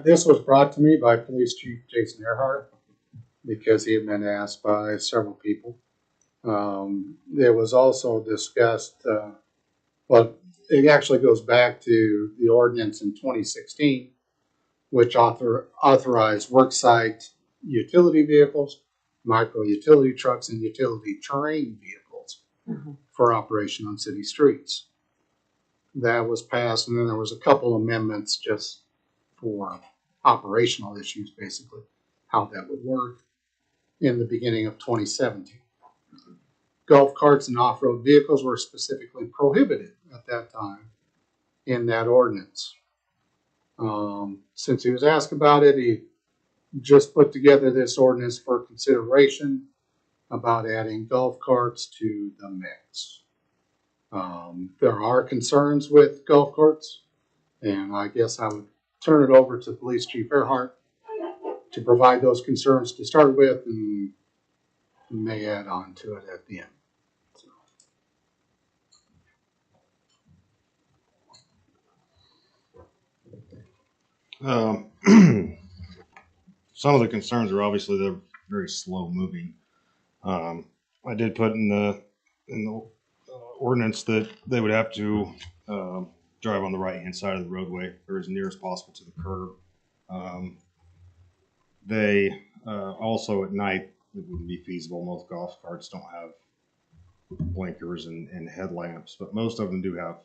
this was brought to me by Police Chief Jason Earhart because he had been asked by several people. There was also discussed, well, it actually goes back to the ordinance in 2016, which authorized worksite utility vehicles, micro utility trucks, and utility terrain vehicles for operation on city streets. That was passed, and then there was a couple amendments just for operational issues, basically, how that would work in the beginning of 2017. Golf carts and off-road vehicles were specifically prohibited at that time in that ordinance. Since he was asked about it, he just put together this ordinance for consideration about adding golf carts to the mix. There are concerns with golf carts, and I guess I would turn it over to Police Chief Earhart to provide those concerns to start with, and may add on to it at the end. Some of the concerns are obviously they're very slow moving. I did put in the ordinance that they would have to drive on the right hand side of the roadway or as near as possible to the curb. They also at night it wouldn't be feasible. Most golf carts don't have blinkers and headlamps, but most of them do have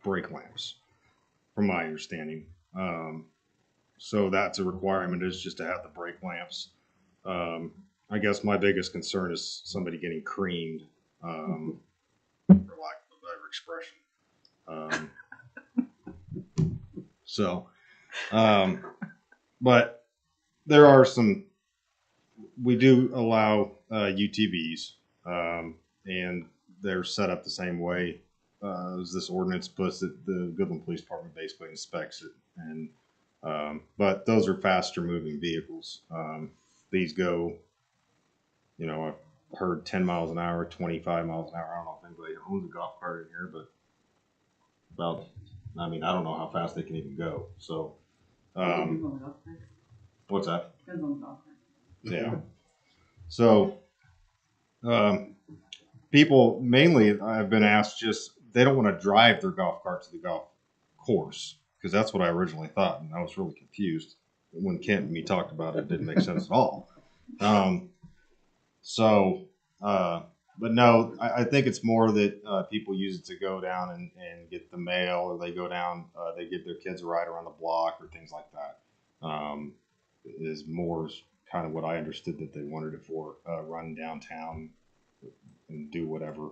brake lamps, from my understanding. So that's a requirement, is just to have the brake lamps. I guess my biggest concern is somebody getting creamed, for lack of a better expression. But there are some, we do allow UTVs, and they're set up the same way as this ordinance puts it. The Goodland Police Department basically inspects it, and but those are faster moving vehicles. These go, you know, I've heard 10 miles an hour, 25 miles an hour. I don't know if anybody owns a golf cart in here, but about, I mean, I don't know how fast they can even go. So, what's that? Yeah. So, people mainly I've been asked just, they don't want to drive their golf cart to the golf course, because that's what I originally thought, and I was really confused when Kent and me talked about it. It didn't make sense at all. But no, I think it's more that people use it to go down and get the mail, or they go down, they give their kids a ride around the block or things like that. Is more kind of what I understood that they wanted it for, run downtown and do whatever.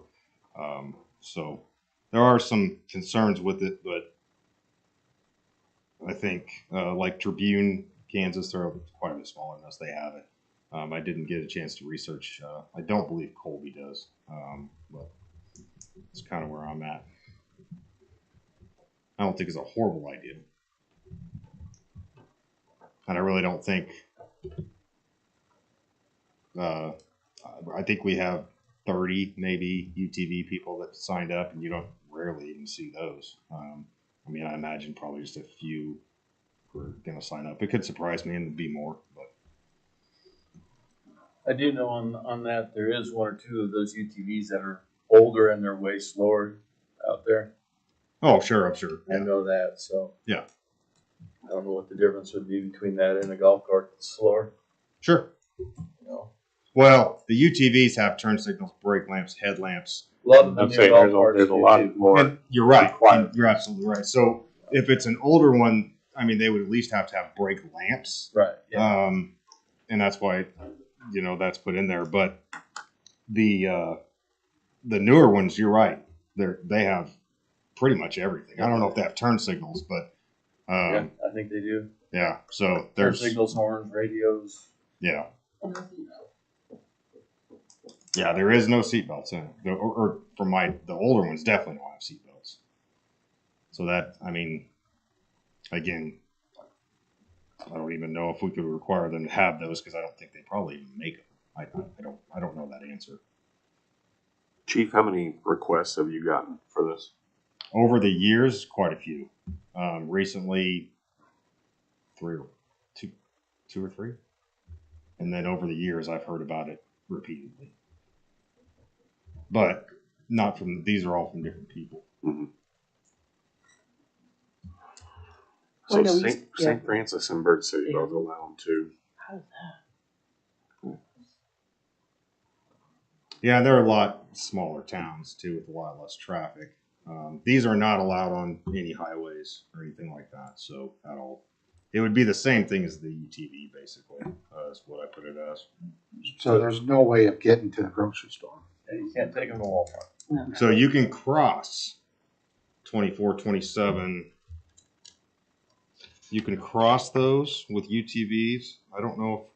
So there are some concerns with it, but I think like Tribune, Kansas, they're quite a bit smaller than us. They have it. I didn't get a chance to research. I don't believe Colby does, but it's kind of where I'm at. I don't think it's a horrible idea. And I really don't think, I think we have 30 maybe UTV people that signed up, and you don't rarely even see those. I mean, I imagine probably just a few were going to sign up. It could surprise me and it'd be more, but. I do know on that there is one or two of those UTVs that are older and they're way slower out there. Oh, sure, I'm sure. I know that, so. Yeah. I don't know what the difference would be between that and a golf cart that's slower, Sure. you know. Well, the UTVs have turn signals, brake lamps, headlamps. A lot of the I'm new saying golf there's carts there's a do lot too. more. And you're right. required. You're absolutely right. So if it's an older one, I mean, they would at least have to have brake lamps. Right, yeah. And that's why, that's put in there. But the newer ones, you're right. They have pretty much everything. I don't know if they have turn signals, but Yeah, I think they do. yeah. So Turn there's signals, horns, radios. yeah. Yeah, there is no seatbelts in it. Or for the older ones, definitely don't have seatbelts. So that, I mean, again, I don't even know if we could require them to have those because I don't think they probably even make them. I don't know that answer. Chief, how many requests have you gotten for this? Over the years, quite a few. Recently, two or three, and then over the years, I've heard about it repeatedly. But not from these are all from different people. Mm-hmm. Well, I So know we St. Francis and Bird City both allow them too. How's that? Yeah, they're a lot smaller towns too, with a lot less traffic. These are not allowed on any highways or anything like that. So at all, it would be the same thing as the UTV, basically. Is what I put it as. So there's no way of getting to the grocery store. Yeah, you can't take them to Walmart. No. So you can cross 24, 27. You can cross those with UTVs. I don't know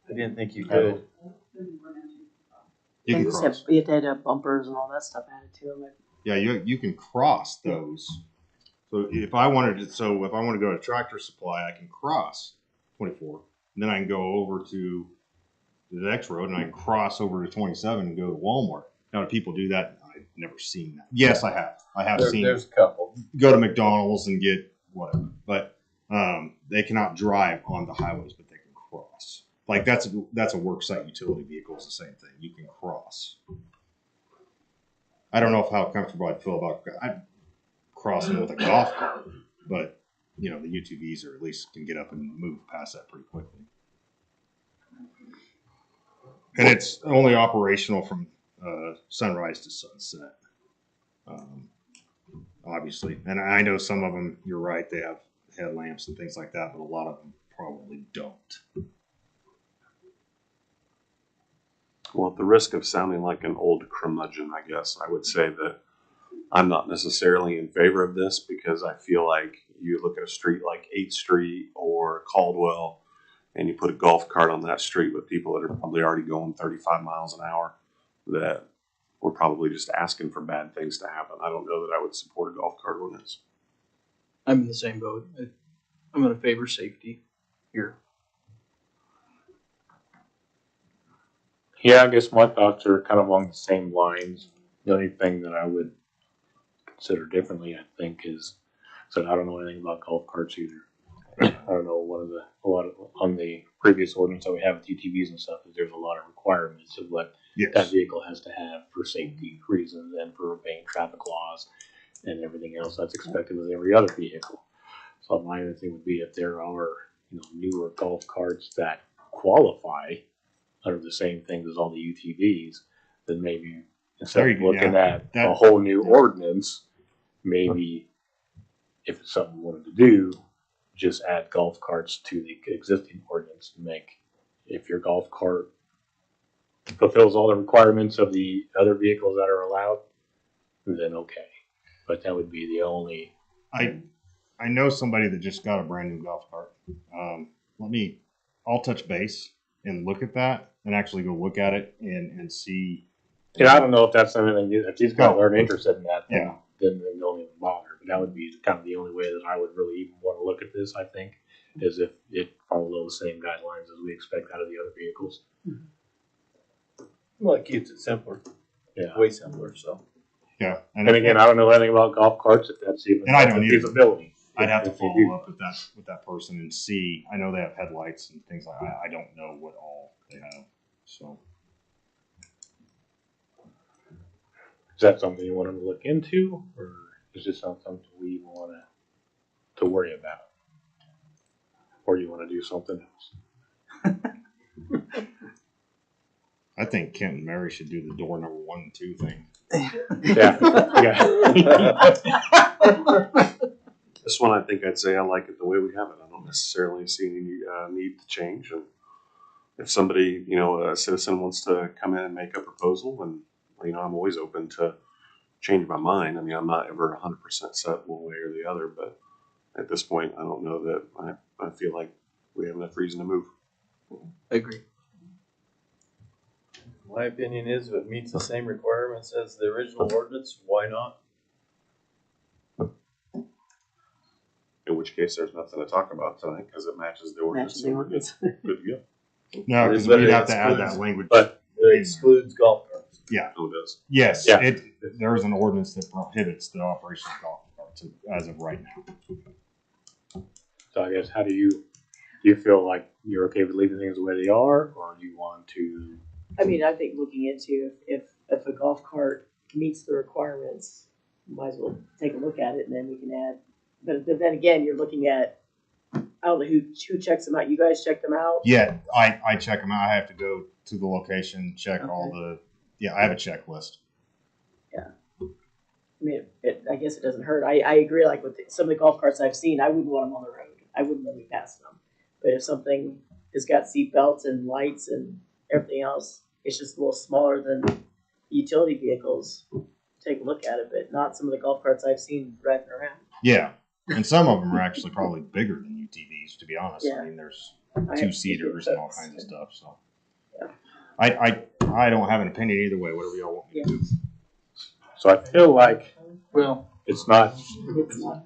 I didn't think you could. if you They can just cross. you had to have bumpers and all that stuff added to them. Yeah, you can cross those. So if I wanted to go to Tractor Supply, I can cross 24. And then I can go over to the next road and I can cross over to 27 and go to Walmart. Now, do people do that? I've never seen that. Yes, I have. I have seen. There's a couple. Go to McDonald's and get whatever, but they cannot drive on the highways, but they can cross. Like that's a work site utility vehicle. It's the same thing. You can cross. I don't know how comfortable I'd feel about crossing with a golf cart, but the UTVs are at least can get up and move past that pretty quickly. And it's only operational from sunrise to sunset, obviously. And I know some of them, you're right, they have headlamps and things like that, but a lot of them probably don't. Well, at the risk of sounding like an old curmudgeon, I guess I would say that I'm not necessarily in favor of this because I feel like you look at a street like 8th Street or Caldwell and you put a golf cart on that street with people that are probably already going 35 miles an hour, that we're probably just asking for bad things to happen. I don't know that I would support a golf cart ordinance. I'm in the same boat. I'm going to favor safety here. Yeah, I guess my thoughts are kind of along the same lines. The only thing that I would consider differently, I think, is I don't know anything about golf carts either. I don't know on the previous ordinance that we have with UTVs and stuff is there's a lot of requirements of what that vehicle has to have for safety reasons and for obeying traffic laws and everything else that's expected with every other vehicle. So my other thing would be if there are newer golf carts that qualify under the same things as all the UTVs, then maybe instead of looking at a whole new ordinance, maybe if it's something we wanted to do, just add golf carts to the existing ordinance and make, if your golf cart fulfills all the requirements of the other vehicles that are allowed, then okay. But that would be the only. I know somebody that just got a brand new golf cart. I'll touch base and look at that and actually go look at it and see. Yeah, I don't know if that's something if these guys aren't interested in that, then they don't even bother. But that would be kind of the only way that I would really even want to look at this, I think, is if it followed all the same guidelines as we expect out of the other vehicles. Well, it keeps it simpler. Yeah. Way simpler, so. Yeah. And again, I don't know anything about golf carts, if that's even I don't either. feasibility. I'd have to follow up with that person and see. I know they have headlights and things like that. I don't know what all they have. So Is that something you want to look into, or is this not something we want to worry about? Or you want to do something else? I think Kent and Mary should do the door number 1 and 2 thing. Yeah. This one, I think I'd say I like it the way we have it. I don't necessarily see any need to change. And if somebody, you know, a citizen wants to come in and make a proposal, and you know, I'm always open to change my mind. I mean, I'm not ever 100% set one way or the other, but at this point, I don't know that I feel like we have enough reason to move. I agree. My opinion is if it meets the same requirements as the original ordinance, why not? In which case, there's nothing to talk about tonight because it matches the ordinance. So we're good. Good to go. No, because we'd have to add that language. But it excludes golf carts. Yeah. Oh, it does. Yes, Yeah. there is an ordinance that prohibits the operation of golf carts as of right now. So I guess, do you feel like you're okay with leaving things the way they are, or do you want to? I mean, I think looking into if a golf cart meets the requirements, might as well take a look at it and then we can add. But then again, you're looking at, I don't know who checks them out. You guys check them out? Yeah, I check them out. I have to go to the location, check all the. Yeah, I have a checklist. Yeah. I mean, I guess it doesn't hurt. I agree. Like with some of the golf carts I've seen, I wouldn't want them on the road. I wouldn't let me pass them. But if something has got seat belts and lights and everything else, it's just a little smaller than utility vehicles. Take a look at it, but not some of the golf carts I've seen driving around. Yeah, and some of them are actually probably bigger than UTVs. To be honest, Yeah. I mean, there's I 2-seaters and all that's- kinds of stuff. So, Yeah. I don't have an opinion either way. Whatever y'all want me to do. So I feel like Well, it's not. It's not.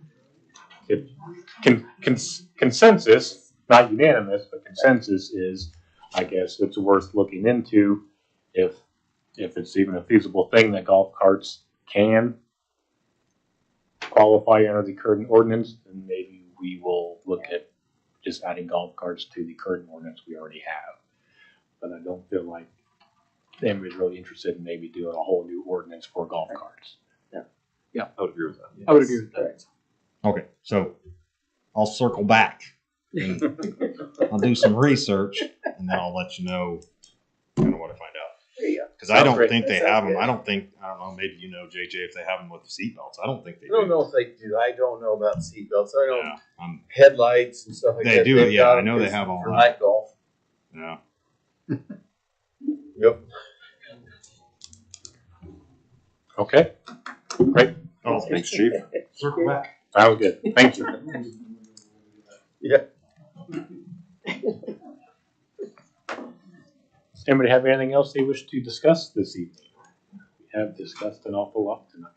Consensus, not unanimous, but consensus is, I guess it's worth looking into if it's even a feasible thing that golf carts can qualify under the current ordinance, then maybe we will look at just adding golf carts to the current ordinance we already have. But I don't feel like anybody's really interested in maybe doing a whole new ordinance for golf carts. I would agree with that. I would agree with that. Okay, so I'll circle back. And I'll do some research, and then I'll let you know kind of what I find out. There you go. Because I don't Great. think they That have sounds them. I don't know. Maybe you know, JJ, if they have them with the seatbelts. I don't think they I don't do. know if they do. I don't know about seatbelts. I know Yeah, headlights and stuff like They that. do, They've yeah, got I know them they have all for that. night golf. yeah. Yep. Okay, great. Oh, Thanks, Chief. circle back. Sounds good. Thank you. Yeah. Does anybody have anything else they wish to discuss this evening? We have discussed an awful lot tonight.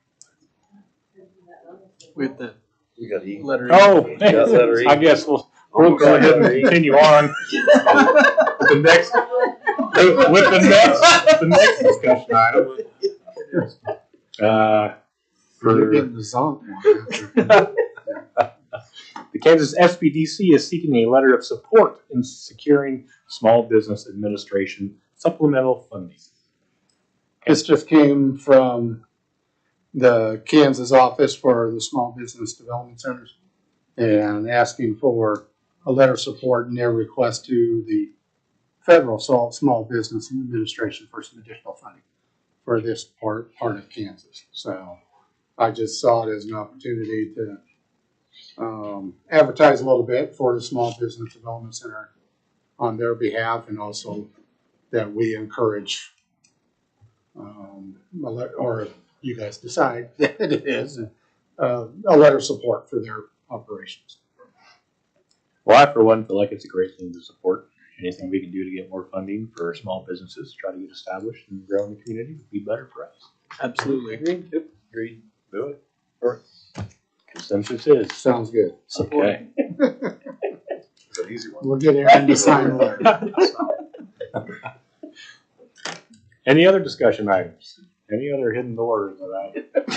With the We got to eat. letter. Oh, Yeah, letter E. I guess we'll go ahead and continue on with the next discussion item. You're For getting the zonk. the Kansas SBDC is seeking a letter of support in securing Small Business Administration supplemental funding. This just came from the Kansas office for the Small Business Development Centers and asking for a letter of support in their request to the federal Small Business Administration for some additional funding for this part of Kansas. So I just saw it as an opportunity to advertise a little bit for the Small Business Development Center on their behalf, and also that we encourage, or you guys decide that it is a letter of support for their operations. Well, I, for one, feel like it's a great thing to support. Anything we can do to get more funding for small businesses, to try to get established and grow in the community would be better for us. Absolutely. Agreed. Yep. Agreed. Do it. Or consensus is. Sounds good. Okay. It's an easy one. We'll get Aaron to sign a letter. Any other discussion items? Any other hidden doors that I?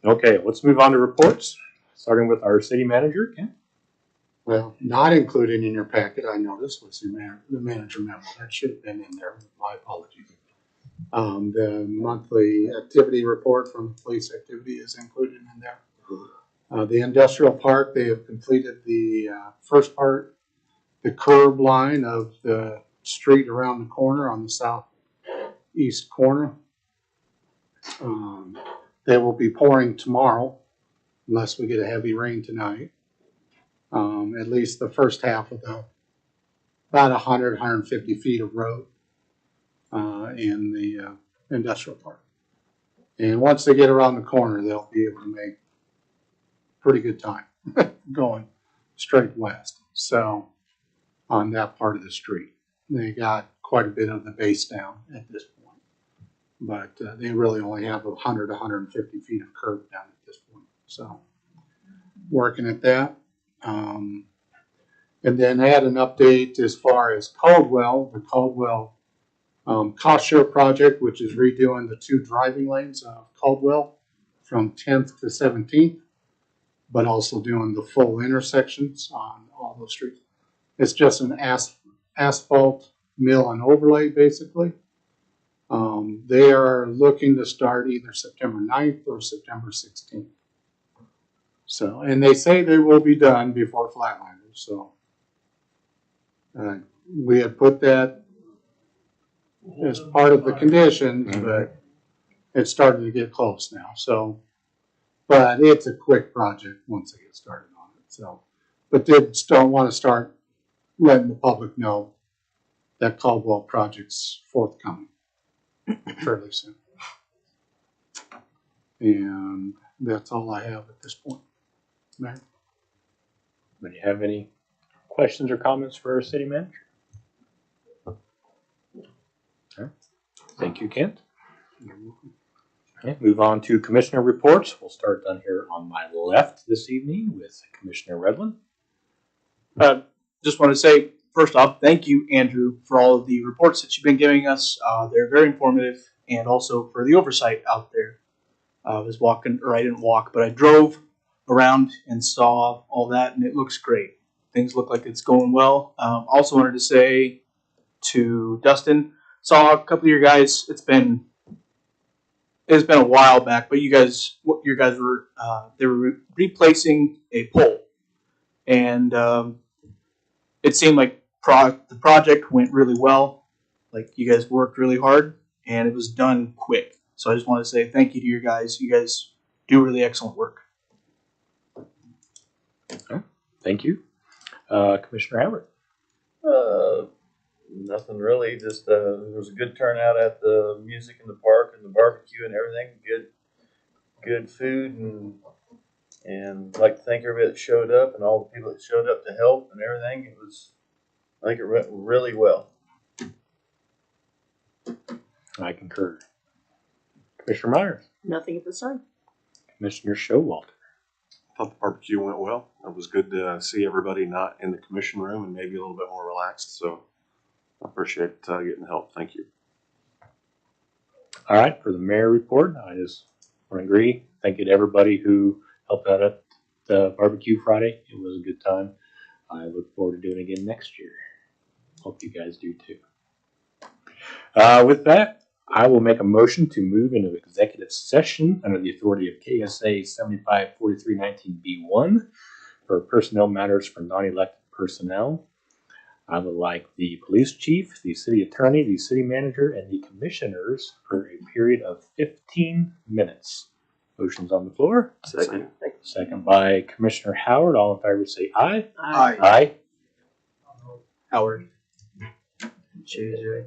Okay, let's move on to reports, starting with our city manager, Ken. Well, not included in your packet, I noticed, was the manager memo. That should have been in there. My apologies. The monthly activity report from the police activity is included in there. The industrial park, they have completed the first part, the curb line of the street around the corner on the southeast corner. They will be pouring tomorrow, unless we get a heavy rain tonight. At least the first half of the about 150 feet of road in the industrial park. And once they get around the corner, they'll be able to make pretty good time going straight west. So on that part of the street, they got quite a bit of the base down at this point. But they really only have 100, 150 feet of curb down at this point. So working at that. And then I had an update as far as Caldwell, the Caldwell cost share project, which is redoing the 2 driving lanes of Caldwell from 10th to 17th, but also doing the full intersections on all those streets. It's just an asphalt mill and overlay, basically. They are looking to start either September 9th or September 16th. So, and they say they will be done before Flatlanders. So, we had put that as part of the conditions, but it's starting to get close now. So, but it's a quick project once they get started on it. So, but did still want to start letting the public know that Caldwell project's forthcoming fairly soon. And that's all I have at this point. Mayor? Do you have any questions or comments for our city manager? Okay. Thank you, Kent. Okay, move on to commissioner reports. We'll start down here on my left this evening with Commissioner Redland. Just want to say, first off, thank you, Andrew, for all of the reports that you've been giving us. They're very informative, and also for the oversight out there. I was walking, or I didn't walk, but I drove around and saw all that, and it looks great. Things look like it's going well. Also wanted to say to Dustin, saw a couple of your guys. It's been a while back, but you guys were they were replacing a pole, and it seemed like the project went really well. Like you guys worked really hard, and it was done quick. So I just want to say thank you to your guys. You guys do really excellent work. Okay. Thank you, Commissioner Howard. Nothing really. Just there was a good turnout at the music in the park and the barbecue and everything. Good food and I'd like to thank everybody that showed up and all the people that showed up to help and everything. I think it went really well. I concur. Commissioner Myers. Nothing at this time. Commissioner Showalter. I thought the barbecue went well. It was good to see everybody not in the commission room and maybe a little bit more relaxed. So I appreciate getting help. Thank you. All right, for the mayor report, I just want to agree. Thank you to everybody who helped out at the barbecue Friday. It was a good time. I look forward to doing it again next year. Hope you guys do too. With that, I will make a motion to move into executive session under the authority of KSA 754319B1 for personnel matters for non-elected personnel. I would like the police chief, the city attorney, the city manager, and the commissioners for a period of 15 minutes. Motion's on the floor. Second. Second by Commissioner Howard. All in favor say aye. Aye. Aye. Howard. JJ.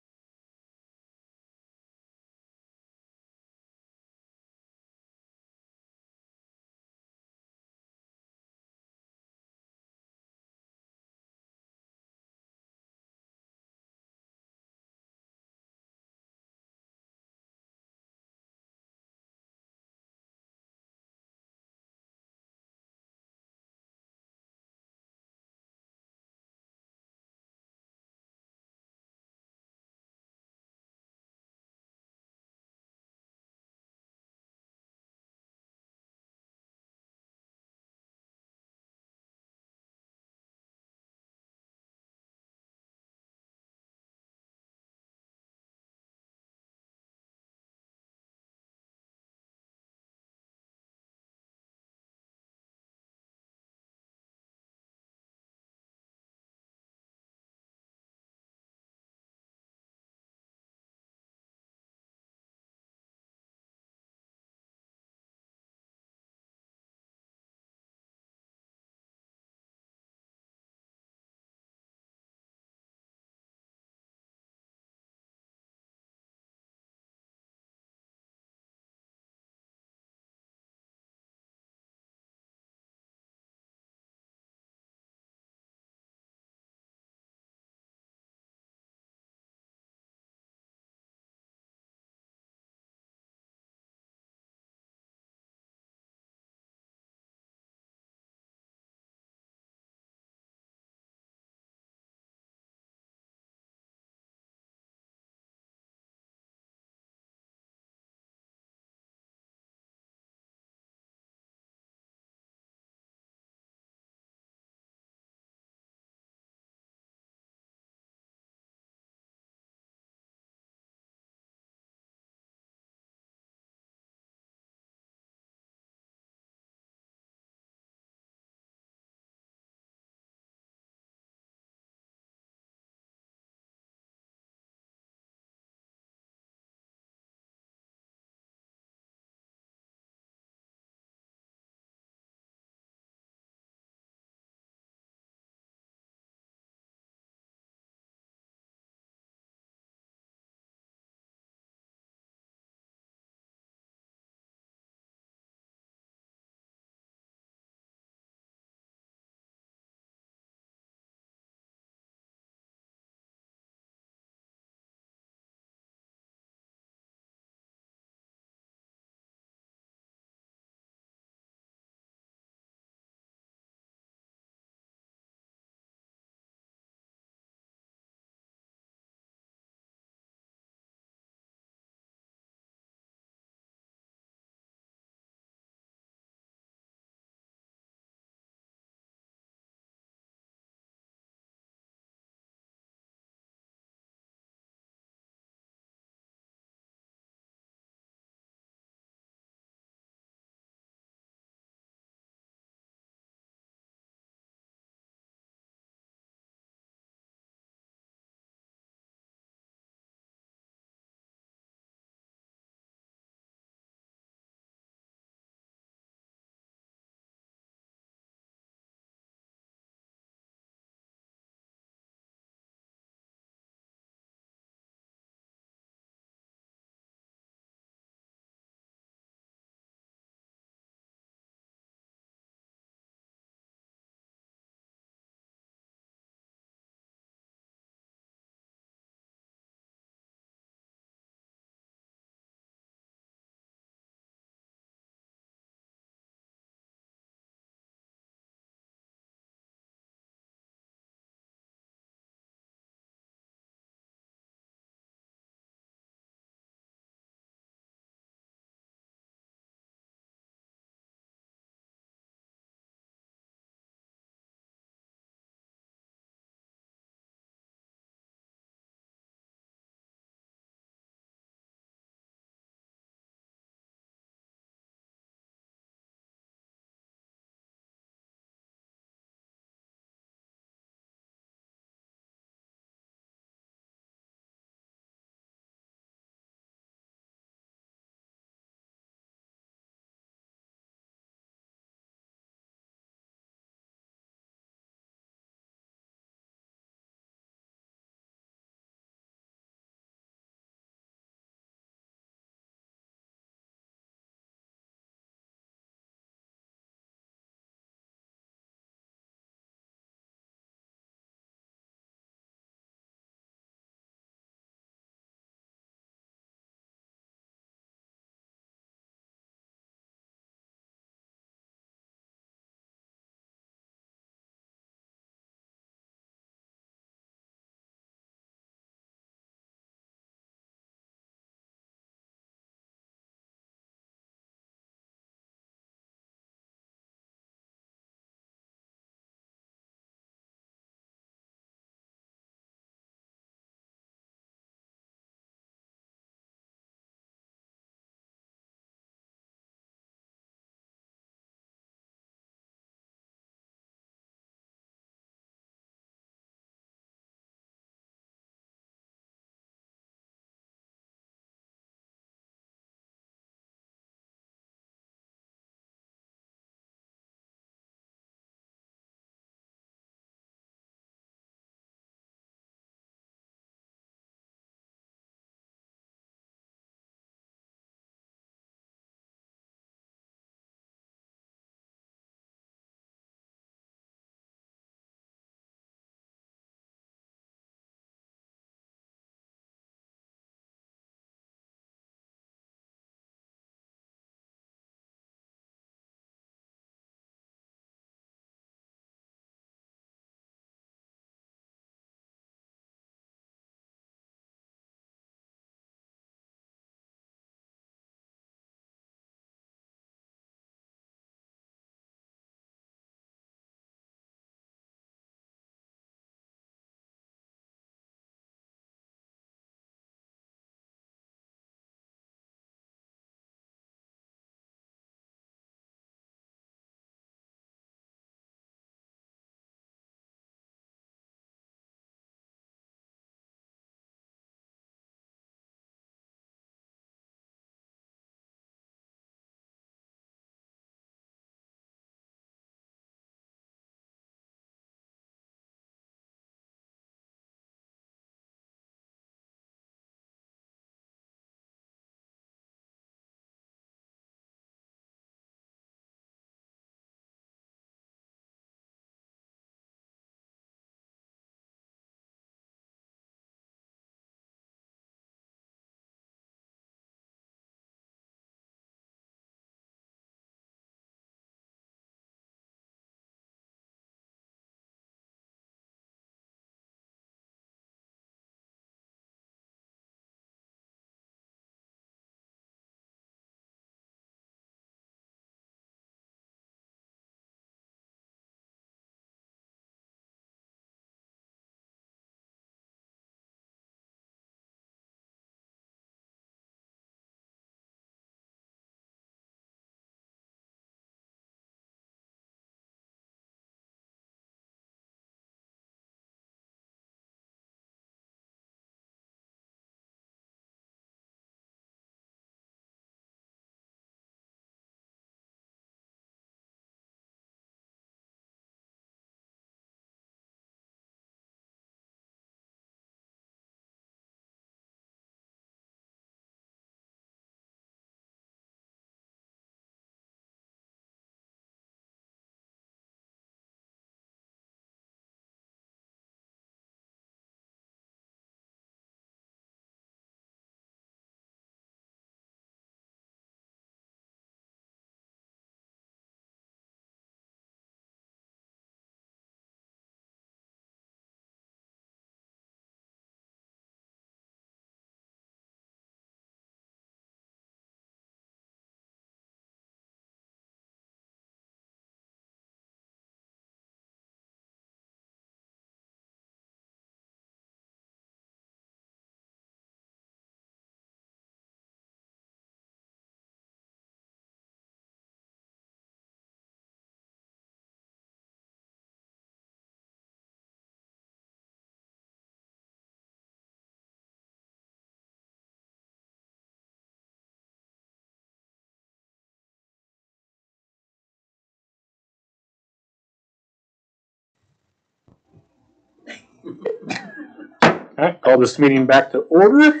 All right, call this meeting back to order.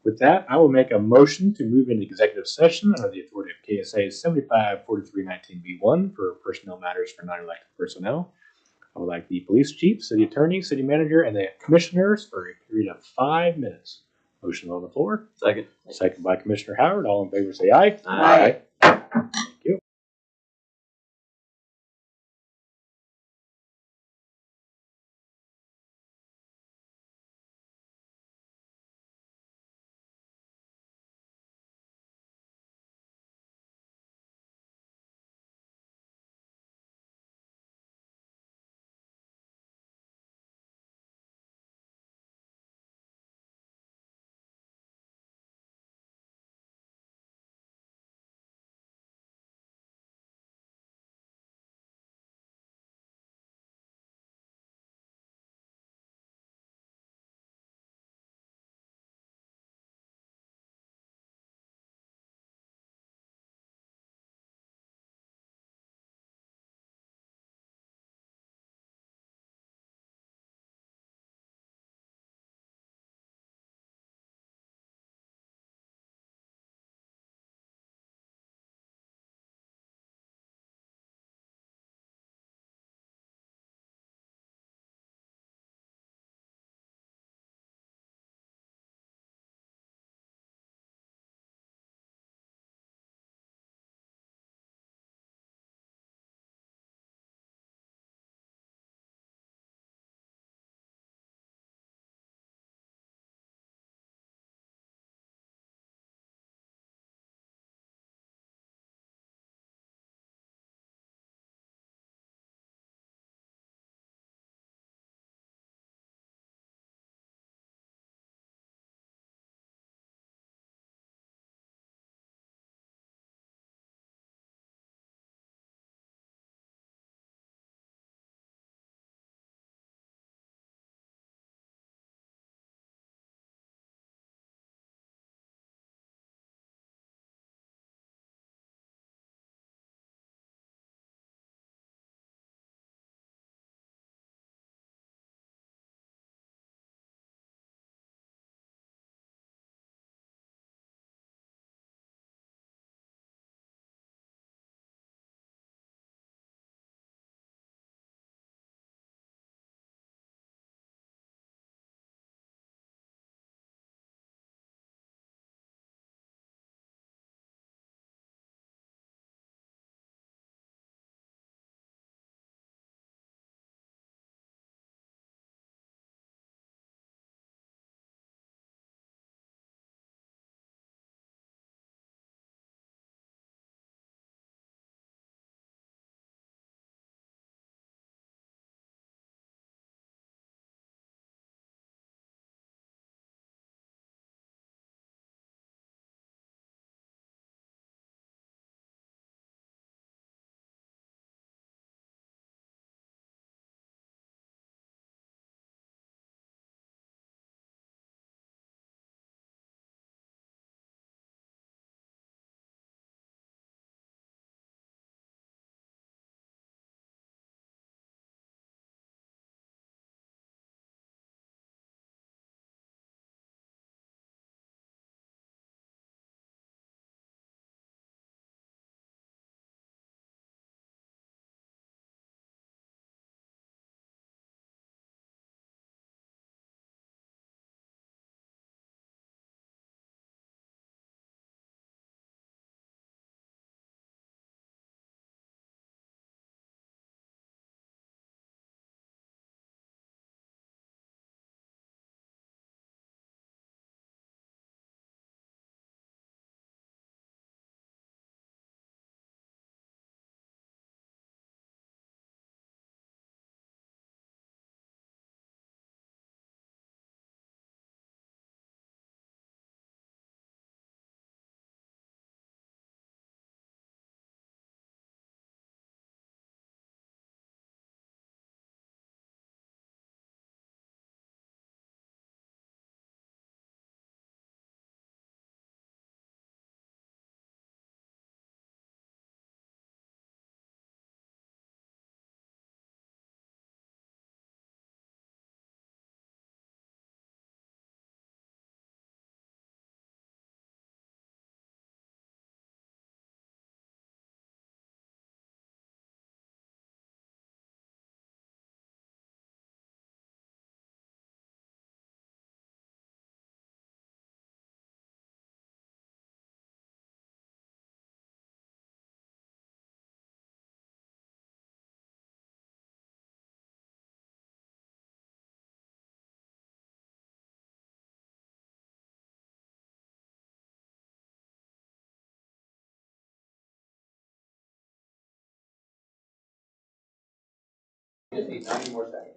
With that, I will make a motion to move into executive session under the authority of KSA 754319B1 for personnel matters for non-elected personnel. I would like the police chief, city attorney, city manager, and the commissioners for a period of 5 minutes. Motion on the floor. Second. Second by Commissioner Howard. All in favor say aye. Aye. just need 90 more seconds.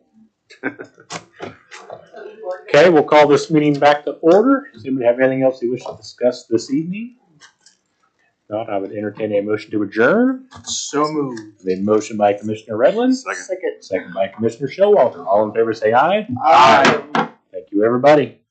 Okay, we'll call this meeting back to order. Does anybody have anything else they wish to discuss this evening? Not, I would entertain a motion to adjourn. So moved. A motion by Commissioner Redland. Second. Second by Commissioner Showalter. All in favor say aye. Aye. Thank you, everybody.